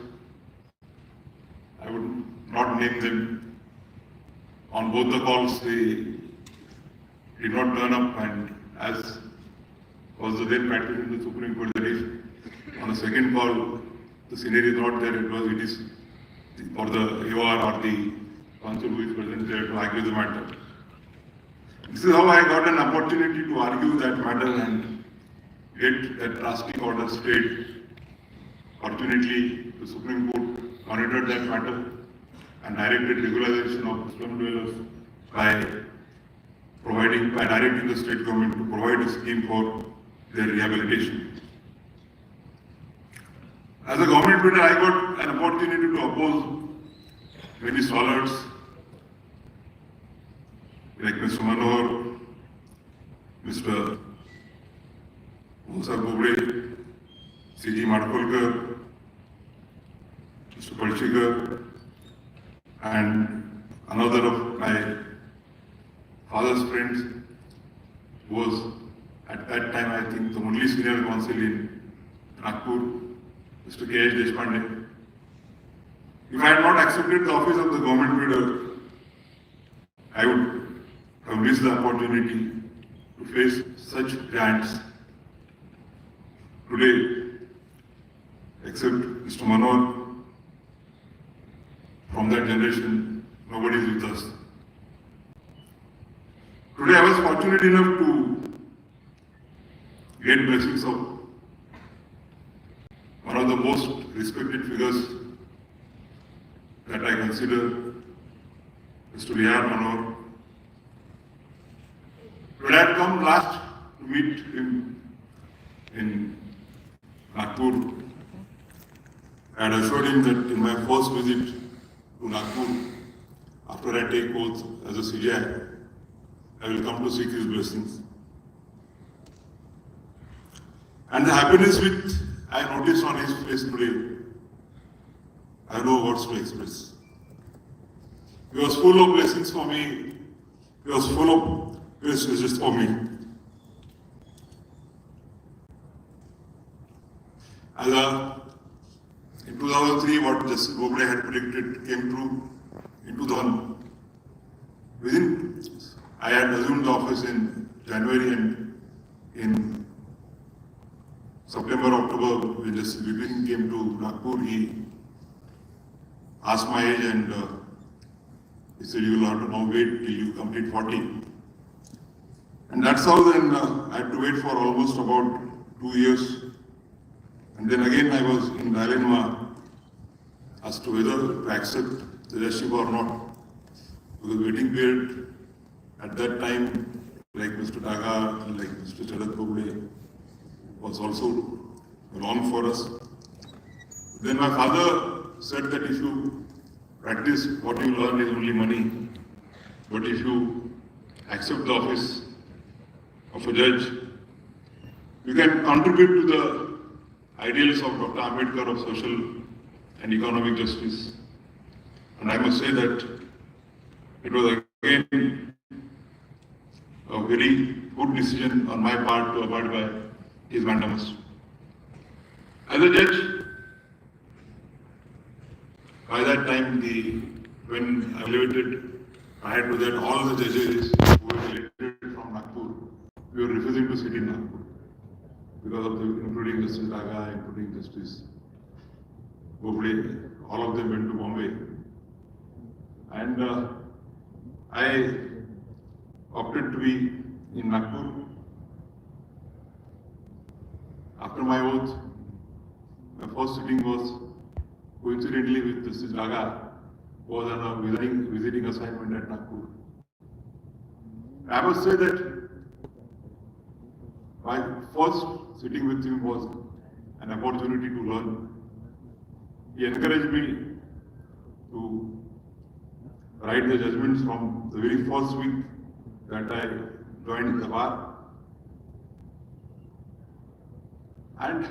I would not name them. On both the calls, they did not turn up, and as was the then practice in the Supreme Court, that if on a second call the senior is not there, it is for the AOR or the counsel who is present there to argue the matter. This is how I got an opportunity to argue that matter and get that drastic order stayed. Fortunately, the Supreme Court monitored that matter and directed regularization of slum dwellers by directing the state government to provide a scheme for their rehabilitation. As a government leader, I got an opportunity to oppose many scholars like Mr. Manohar, Mr. Musa Bobre, C.G. Madkolkar, Mr. Palchikar, and another of my father's friends who was at that time, I think, the only senior counsel in Nagpur, Mr. K.H. Deshpande. If I had not accepted the office of the government leader, I would have missed the opportunity to face such giants. Today, except Mr. Manohar, from that generation, nobody is with us. Today I was fortunate enough to get blessings of one of the most respected figures that I consider, Mr. V.R. Manohar. Today I had come last to meet him in Nagpur. I had assured him that in my first visit to Nagpur, after I take oath as a CJI, I will come to seek his blessings. And the happiness which I noticed on his face today, I have no words to express. He was full of blessings for me. He was full of wishes for me. In 2003, what Justice Bombay had predicted came true in 2001. I had assumed the office in January, and in September, October, when Justice Bhushan came to Nagpur, he asked my age and he said, you will have to now wait till you complete 40. And that's how then I had to wait for almost about 2 years. And then again I was in dilemma as to whether to accept suggestive or not. Because waiting period at that time, like Mr. Daga and like Mr. Charat Boble, was also long for us. Then my father said that if you practice, what you learn is only money. But if you accept the office of a judge, you can contribute to the ideals of Dr. Ambedkar of social and economic justice. And I must say that it was again a very good decision on my part to abide by his mandamus. As a judge, by that time, when I elevated, prior to that, all the judges who were elected from Nagpur, we were refusing to sit in Nagpur because of including Justice Daga, including Justice Boble, all of them went to Bombay. And I opted to be in Nagpur. After my oath, my first sitting was coincidentally with Justice Daga, who was on a visiting assignment at Nagpur. I must say that my first sitting with him was an opportunity to learn. He encouraged me to write the judgments from the very first week that I joined the bar. And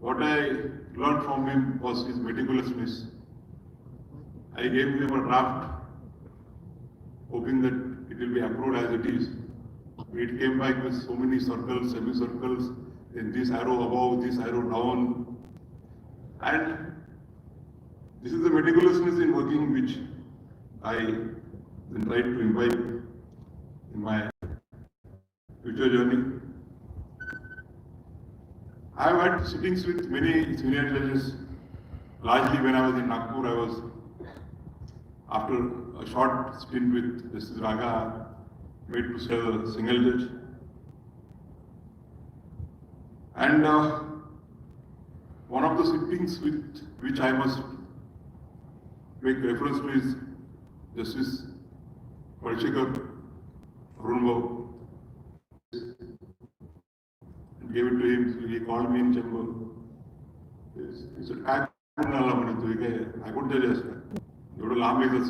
what I learned from him was his meticulousness. I gave him a draft, hoping that it will be approved as it is. It came back with so many circles, semicircles, then this arrow above, this arrow down. And this is the meticulousness in working which I then tried to imbibe in my future journey. I have had sittings with many senior judges. Largely when I was in Nagpur, I was, after a short stint with Justice Raga, made to serve a single judge. And one of the sittings with which I must make reference to is Justice Palshikar, Honourable, and gave it to him. So he called me in chamber. He said, I could judge us.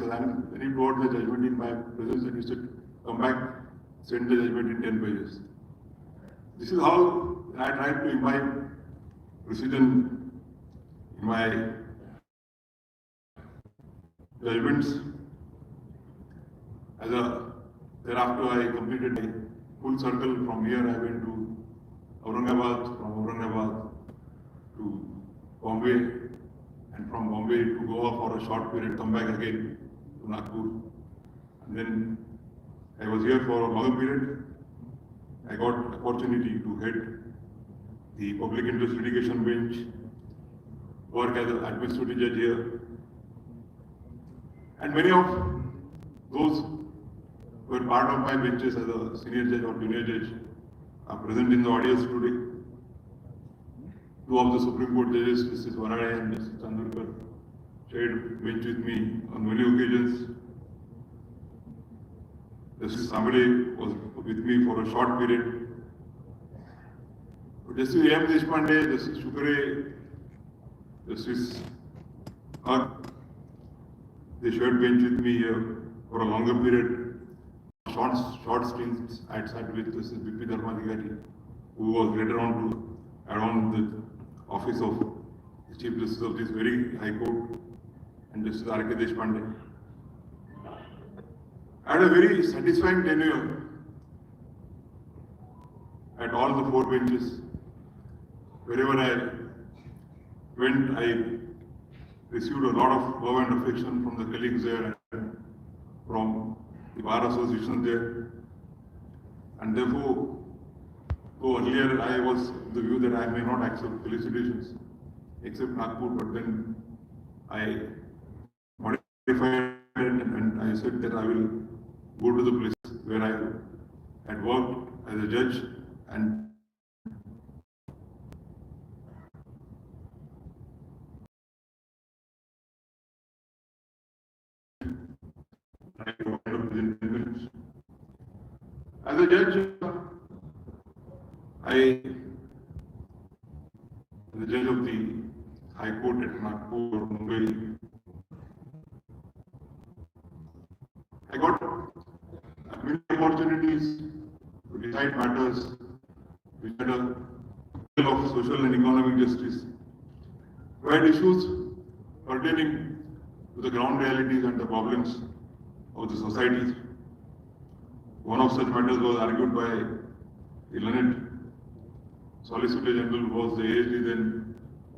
And then he brought the judgment in my presence and he said, come back, send the judgment in 10 pages. This is how I tried to imbibe precision in my judgments. Thereafter I completed my full circle. From here I went to Aurangabad, from Aurangabad to Bombay, and from Bombay to Goa for a short period, come back again to Nagpur. And then I was here for a longer period. I got opportunity to head the public interest litigation bench, work as an administrative judge here. And many of those who were part of my benches as a senior judge or junior judge are present in the audience today. Two of the Supreme Court judges, Justice Varade and Justice Chandurkar, shared bench with me on many occasions. Justice Samade was with me for a short period. Justice A.M. Deshpande, Justice Shukre, Justice Haq, they shared bench with me here for a longer period. Short stints I had sat with Justice B.P. Dharmadhikari, who was later on to add on the office of Chief Justice of this very High Court, and Justice R.K. Deshpande. I had a very satisfying tenure at all the four benches. Wherever I went, I received a lot of love and affection from the colleagues there and from the bar association there. And therefore, though earlier I was of the view that I may not accept felicitations except Nagpur, but then I modified it and I said that I will go to the place where I had worked as a judge and I wind up within 10 minutes. As a judge, the judge of the High Court at Nagpur, Mumbai, I got many opportunities to decide matters which had a level of social and economic justice, who had issues pertaining to the ground realities and the problems of the societies. One of such matters was argued by the learned Solicitor General, who was the ASD then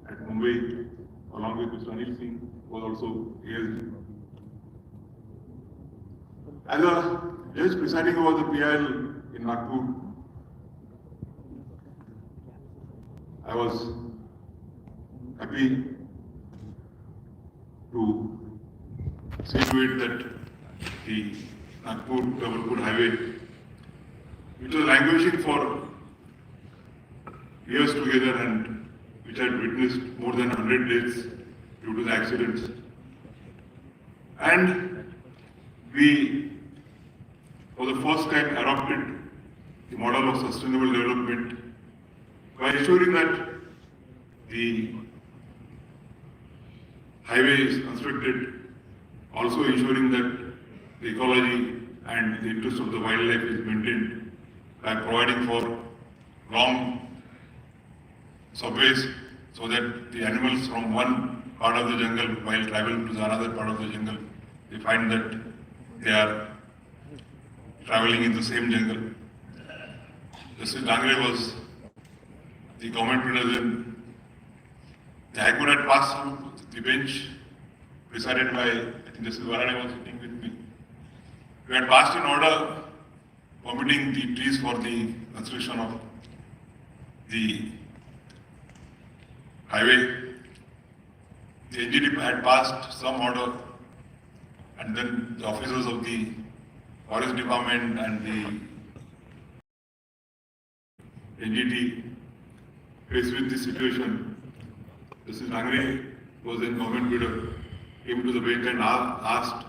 at Mumbai, along with Mr. Anil Singh, who was also ASD. As a judge presiding over the PIL in Nagpur, I was happy to see to it that the Nagpur Highway, which was languishing for years together and which had witnessed more than 100 deaths due to the accidents, and we for the first time adopted the model of sustainable development by ensuring that the highway is constructed, also ensuring that the ecology and the interest of the wildlife is maintained by providing for long subways so that the animals from one part of the jungle, while traveling to the another part of the jungle, they find that they are traveling in the same jungle. Justice Dangre was the government president. The High Court had passed through the bench presided by, I think Justice Varane was sitting with me. We had passed an order permitting the trees for the construction of the highway. The NGT had passed some order, and then the officers of the Forest Department and the NGT, faced with this situation, Justice Dangre was in government bidder, came to the bench and asked,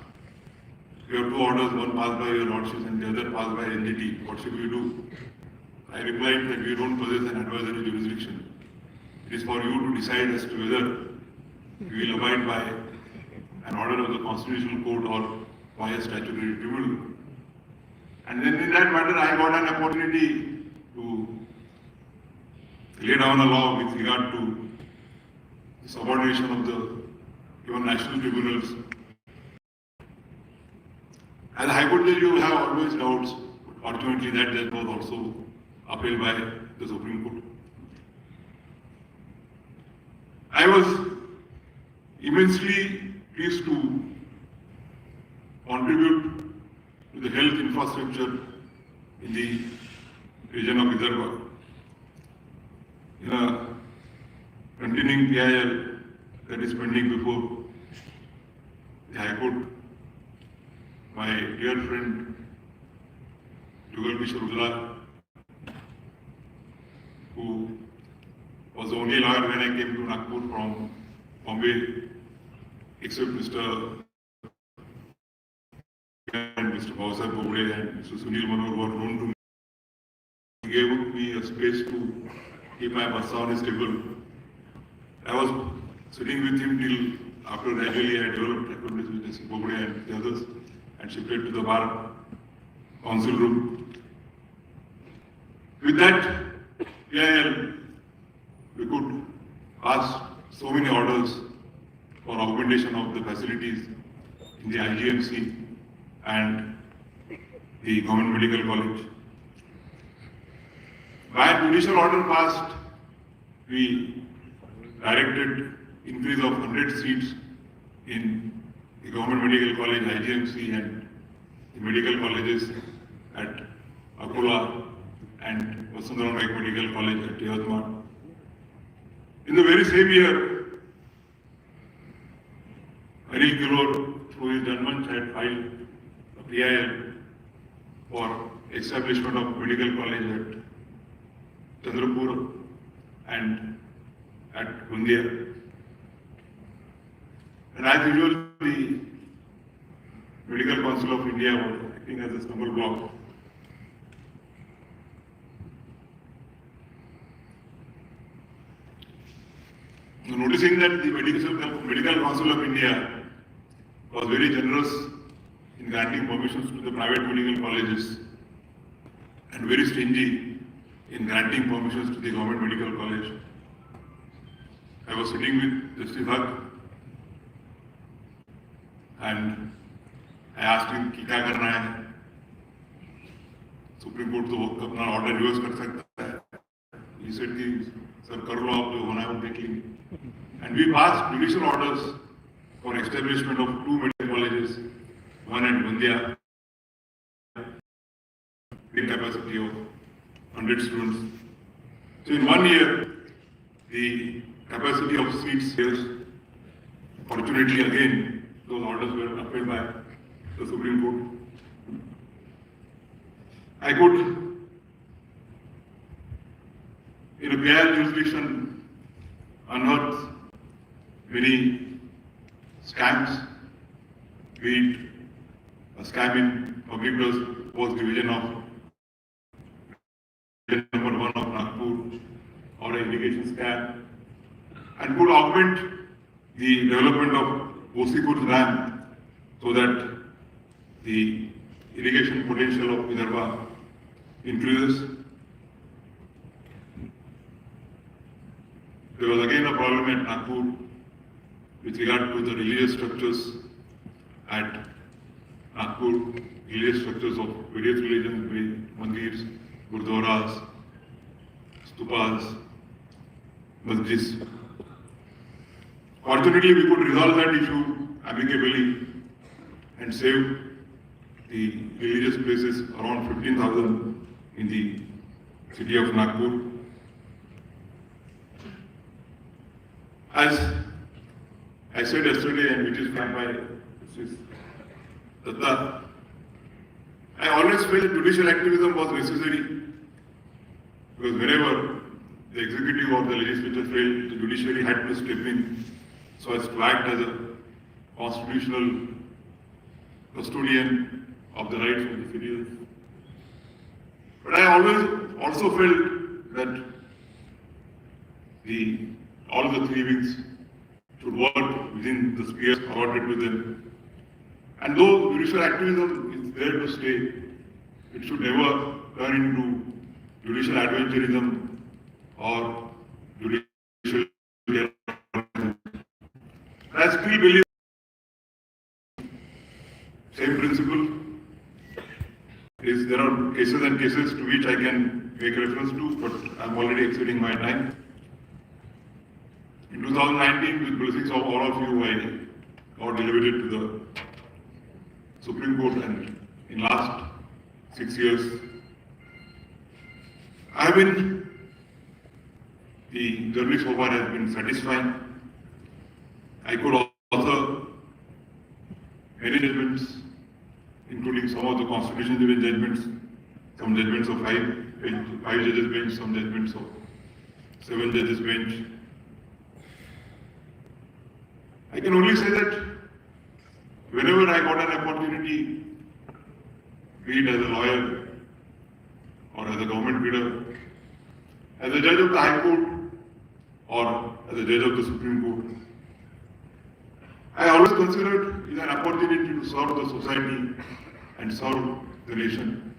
"You have two orders, one passed by your lordships and the other passed by NGT. What should we do?" I replied that we don't possess an advisory jurisdiction. It is for you to decide as to whether we will abide by an order of the Constitutional Court or by a statutory tribunal. And then in that matter, I got an opportunity to lay down a law with regard to the subordination of the even national tribunals. As a High Court judge, you will have always doubts, but fortunately that judge was also upheld by the Supreme Court. I was immensely pleased to contribute to the health infrastructure in the region of Vidatbha. In a continuing PIL that is pending before the High Court, my dear friend Jugal Kishore, who was the only lawyer when I came to Nagpur from Bombay, except Mr. and Mr. Bhausab Bogde and Mr. Sunil Manor were known to me. He gave me a space to keep my bassa on his table. I was sitting with him till after gradually I developed acquaintance with Mr. Bogde and the others and shifted to the bar council room. With that PIL, we could pass so many orders for augmentation of the facilities in the IGMC and the Government Medical College. By judicial order passed, we directed increase of 100 seats in the Government Medical College, IGMC, and the medical colleges at Akola and Vasundhara Naik Medical College at Vidatbha. In the very same year, Anil Kilor, through his judgment, had filed a PIL for establishment of medical college at Chandrapur and at Bundia. And as usual, the Medical Council of India was acting as a stumble block. Noticing that the Medical Council of India was very generous in granting permissions to the private medical colleges and very stingy in granting permissions to the government medical college, I was sitting with Justice Haq and I asked him कि क्या करना है, supreme court तो अपना order reverse कर सकता है. He said कि सर कर लो आप जो होना है वो देख लेंगे. And we passed judicial orders for establishment of 2 medical colleges, one at India, with capacity of 100 students. So in 1 year, the capacity of seats here, fortunately again, those orders were upheld by the Supreme Court. I could, in a PIL jurisdiction, unearth many scams, be it a scam in public post division of number 1 of Nagpur or an irrigation scam, and could augment the development of Osikur's dam so that the irrigation potential of Vidatbha increases. There was again a problem at Nagpur with regard to the religious structures at Nagpur, religious structures of various religions, mandirs, gurdwaras, stupas, masjids. Fortunately, we could resolve that issue amicably and save the religious places, around 15,000 in the city of Nagpur. As I said yesterday, and which is flagged by Justice Datta, I always felt judicial activism was necessary because whenever the executive or the legislature failed, the judiciary had to step in so as to act as a constitutional custodian of the rights of the citizens. But I always also felt that all the 3 wings should work within the spheres allotted to them. And though judicial activism is there to stay, it should never turn into judicial adventurism or judicial terrorism. I still believe same principle is there are cases and cases to which I can make reference to, but I'm already exceeding my time. In 2019, with blessings of all of you, I got elevated to the Supreme Court, and in last 6 years, the journey so far has been satisfying. I could author many judgments, including some of the constitution judgments, some judgments of 5 judges bench, some judgments of 7 judges bench. I can only say that whenever I got an opportunity, be it as a lawyer or as a government leader, as a judge of the High Court or as a judge of the Supreme Court, I always considered it an opportunity to serve the society and serve the nation.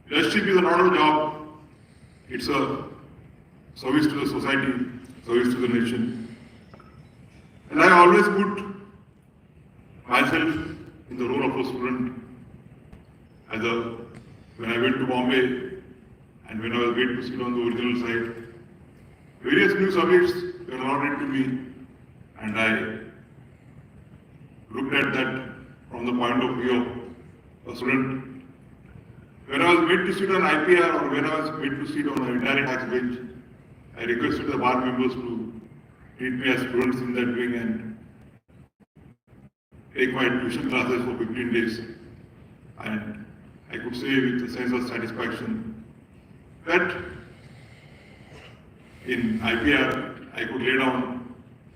Judgeship is not a job, it's a service to the society, service to the nation. And I always put myself in the role of a student when I went to Bombay and when I was made to sit on the original side. Various new subjects were allotted to me and I looked at that from the point of view of a student. When I was made to sit on IPR or when I was made to sit on the entire tax bench, I requested the bar members to treat me as students in that wing and take my tuition classes for 15 days. And I could say with a sense of satisfaction that in IPR I could lay down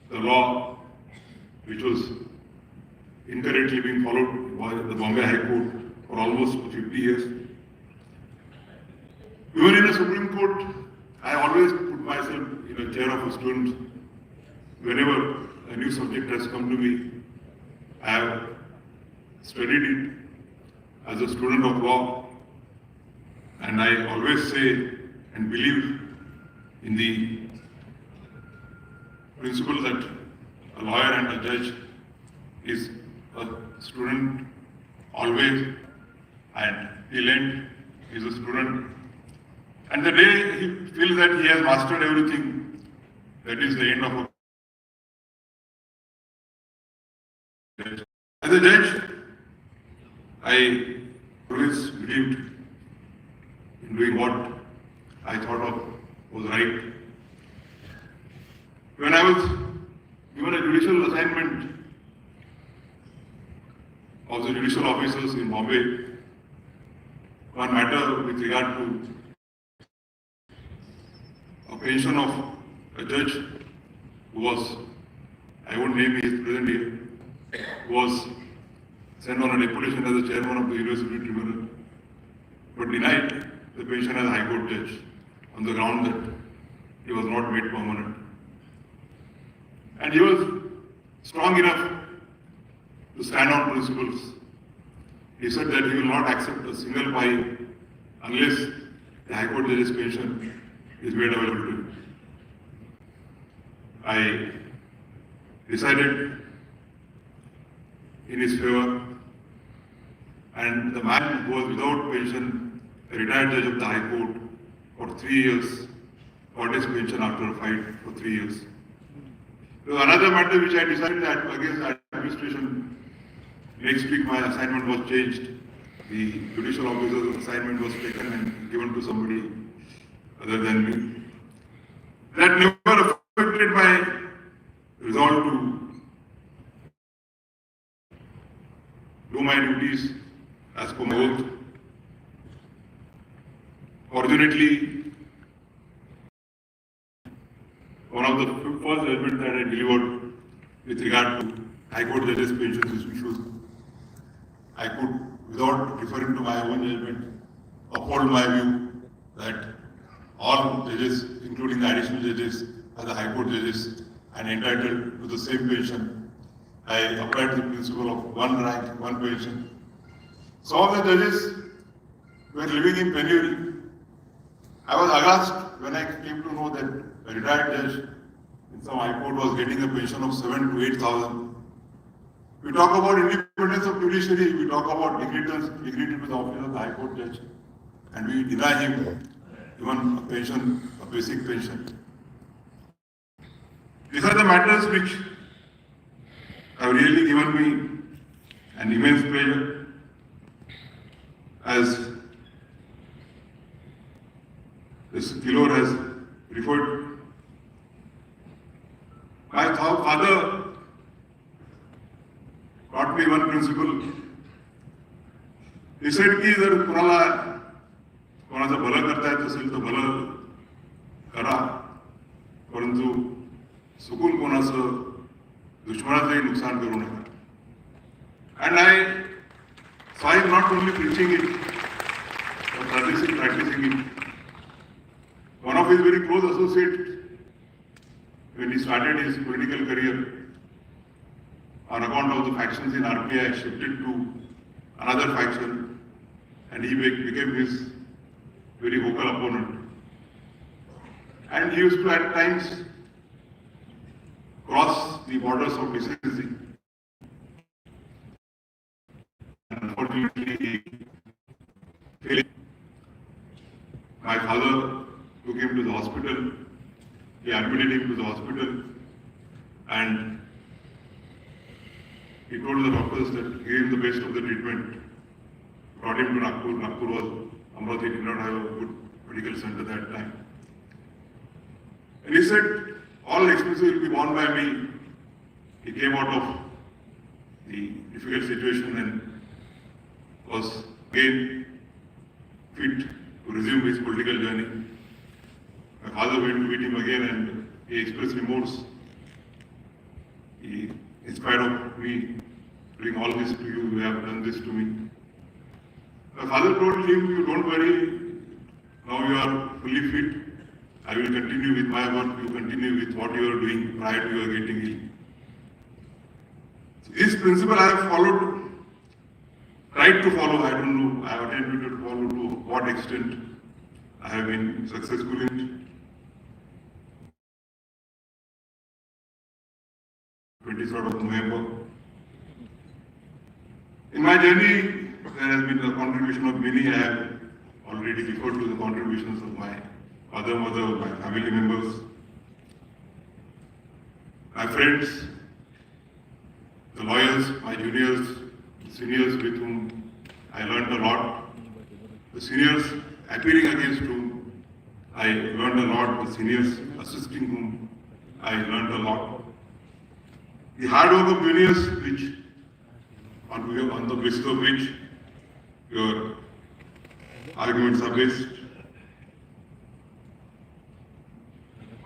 the law which was incorrectly being followed by the Bombay High Court for almost 50 years. Even in the Supreme Court, I always put myself in a chair of a student. Whenever a new subject has come to me, I have studied it as a student of law, and I always say and believe in the principle that a lawyer and a judge is a student always, and till end is a student. And the day he feels that he has mastered everything, that is the end of a judge. As a judge, I always believed in doing what I thought of was right. When I was given a judicial assignment of the judicial officers in Bombay, one matter with regard to a pension of a judge who was, I won't name his present here, was sent on a deputation as the chairman of the University Tribunal, but denied the pension as a High Court judge on the ground that he was not made permanent. And he was strong enough to stand on principles. He said that he will not accept a single fine unless the High Court judge's pension is made available to him. I decided in his favor, and the man who was without pension, a retired judge of the High Court for 3 years, got his pension after a fight for 3 years. There was another matter which I decided that against the administration. Next week my assignment was changed. The judicial officer's assignment was taken and given to somebody other than me. That never affected my resolve to do my duties as per my oath. Fortunately, one of the first judgments that I delivered with regard to High Court judges' pensions issues, I could, without referring to my own judgment, uphold my view that all judges, including the additional judges, as the High Court judges, are entitled to the same pension. I applied the principle of one rank, one pension. Some of the judges were living in penury. I was aghast when I came to know that a retired judge in some High Court was getting a pension of 7,000 to 8,000. We talk about independence of judiciary, we talk about dignity to the office of the High Court judge, and we deny him even a pension, a basic pension. These are the matters which have really given me an immense pleasure. As this Kilor has referred, my father taught me one principle. He said की जर कोणाचं भलं करता येत असेल तर भलं करा, परंतु चुकून कोणाचं दुश्मनाचंही नुकसान करू नका. And I saw him not only preaching it, but practicing it. One of his very close associates, when he started his political career, on account of the factions in RPI, shifted to another faction, and he became his very vocal opponent. And he used to at times cross the borders of decency. Unfortunately, my father took him to the hospital. He admitted him to the hospital, and he told the doctors that gave him the best of the treatment. Brought him to Nagpur. Nagpur was, Amrati did not have a good medical center that time. And he said, all expenses will be borne by me. He came out of the difficult situation and was again fit to resume his political journey. My father went to meet him again and he expressed remorse. He inspired of me doing all this to you, you have done this to me. My father told him, you don't worry, now you are fully fit. I will continue with my work, you continue with what you are doing prior to your getting ill. So this principle I have followed, tried to follow, I don't know, I have attempted to follow to what extent I have been successful in it. 23rd of November. In my journey, there has been a contribution of many. I have already referred to the contributions of my father, mother, my family members, my friends, the lawyers, my juniors, the seniors with whom I learned a lot, the seniors appearing against whom I learned a lot, the seniors assisting whom I learned a lot. The hard work of juniors, which on the basis of which your arguments are based.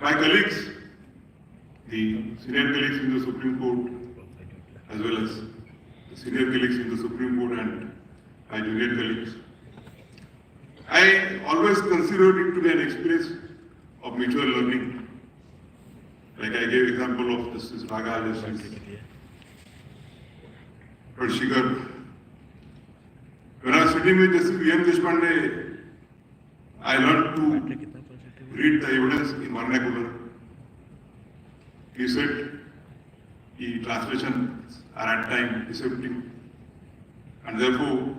My colleagues, the senior colleagues in the Supreme Court, as well as the senior colleagues in the Supreme Court and my junior colleagues, I always considered it to be an experience of mutual learning. Like I gave example of Justice Raga, Justice Shikar. When I was sitting with Justice V.M. Deshpande, I learned to read the evidence in vernacular. He said the translations are at times deceptive, and therefore,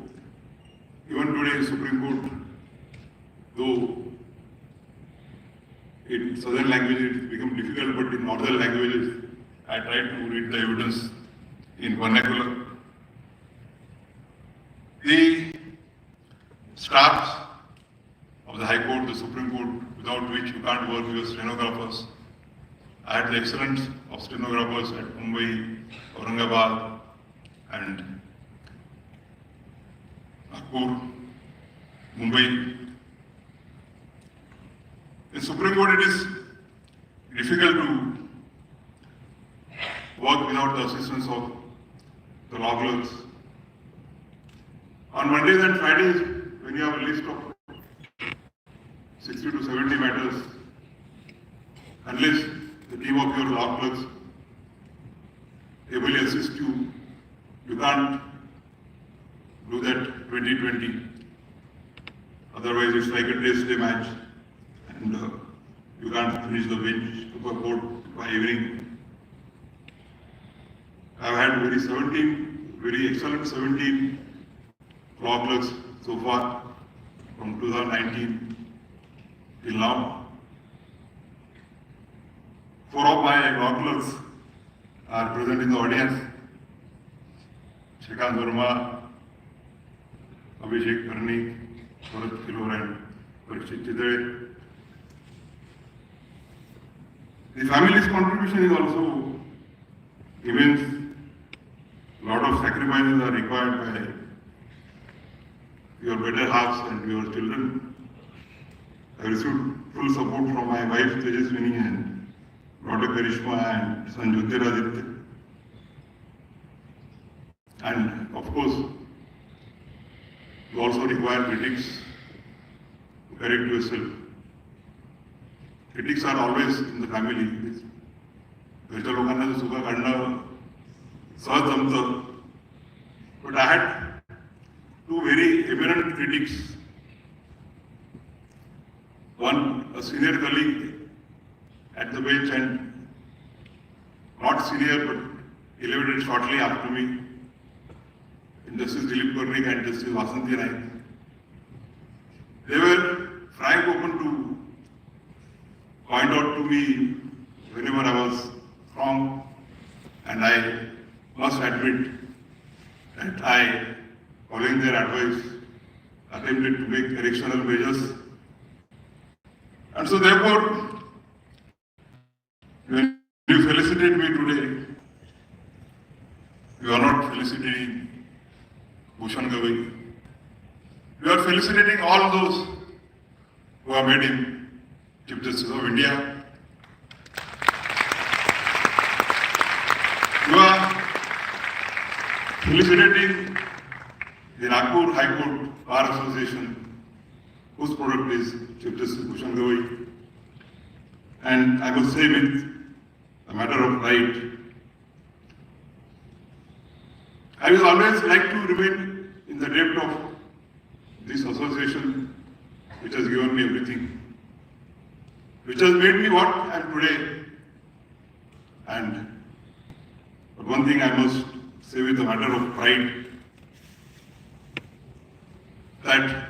even today in Supreme Court, though in southern languages it becomes difficult, but in northern languages, I try to read the evidence in vernacular. The staffs of the High Court, the Supreme Court, without which you can't work your stenographers. I had the excellence of stenographers at Mumbai, Aurangabad, and Nagpur, Mumbai. In Supreme Court, it is difficult to work without the assistance of the law clerks. On Mondays and Fridays, when you have a list of 60 to 70 matters, unless the team of your law clerks ably assist you, you can't do that 2020. Otherwise, it's like a test day match, and you can't finish the bench to court by evening. I've had very excellent 17 law clerks so far from 2019 till now. 4 of my law clerks are present in the audience. Shrikant Verma, Abhishek Karnik, Bharat Kilor and Parikshit Chidre. The family's contribution is also immense. A lot of sacrifices are required by your better halves and your children. I received full support from my wife Tejaswini and daughter Karishma and son Jyotiraditya. And of course, you also require critics to correct yourself. Critics are always in the family. घरच्या लोकांना जे चुका काढणं सहज जमतं. But I had 2 very eminent critics. One, a senior colleague at the bench and not senior but elevated shortly after me, Justice Dilip Karnik and Justice Vasanthi Naik. They were frank open to point out to me whenever I was wrong, and I must admit that I, following their advice, attempted to make correctional measures. And so therefore, when you felicitate me today, you are not felicitating Bhushan Gawai. You are felicitating all those who have made him Chief Justice of India. You are felicitating the Nagpur Highcourt Bar Association, whose product is Chief Justice Bhushan Gawai. And I must say with a matter of pride, I will always like to remain in the depth of this association which has given me everything, which has made me what I am today. And but one thing I must say with a matter of pride, that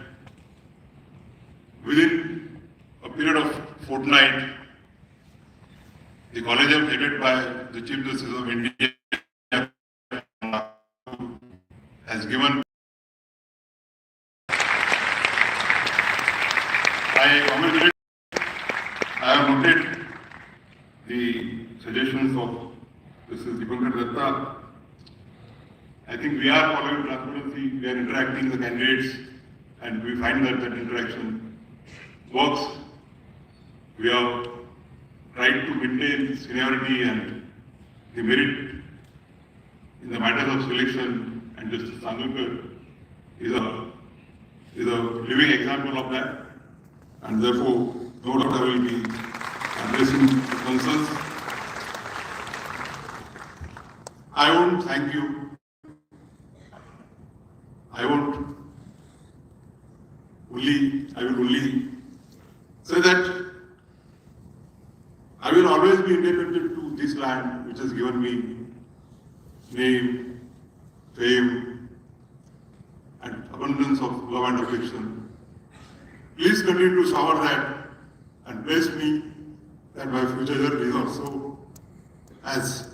within a period of fortnight, the collegium headed by the Chief Justice of India has given. I have noted the suggestions of Mrs. Vidatbha. I think we are following transparency, we are interacting with the candidates, and we find that interaction works. We have tried to maintain seniority and the merit in the matters of selection, and Justice Sangalkar is a living example of that, and therefore no doubt I will be addressing the concerns. I won't thank you. I will only say that I will always be indebted to this land which has given me name, fame, and abundance of love and affection. Please continue to shower that and bless me that my future journey is also as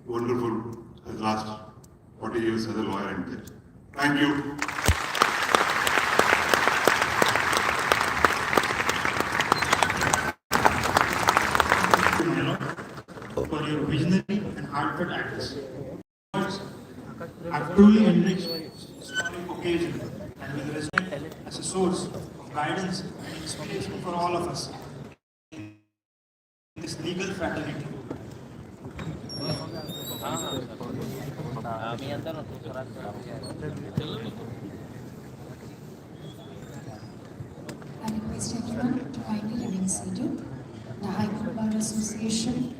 wonderful as last 40 years as a lawyer and judge. Thank you. For your visionary and heartfelt acts. Words have truly enriched this historic occasion and will resonate as a source of guidance and inspiration for all of us in this legal fraternity. I request everyone to kindly remain seated. The High Court Bar Association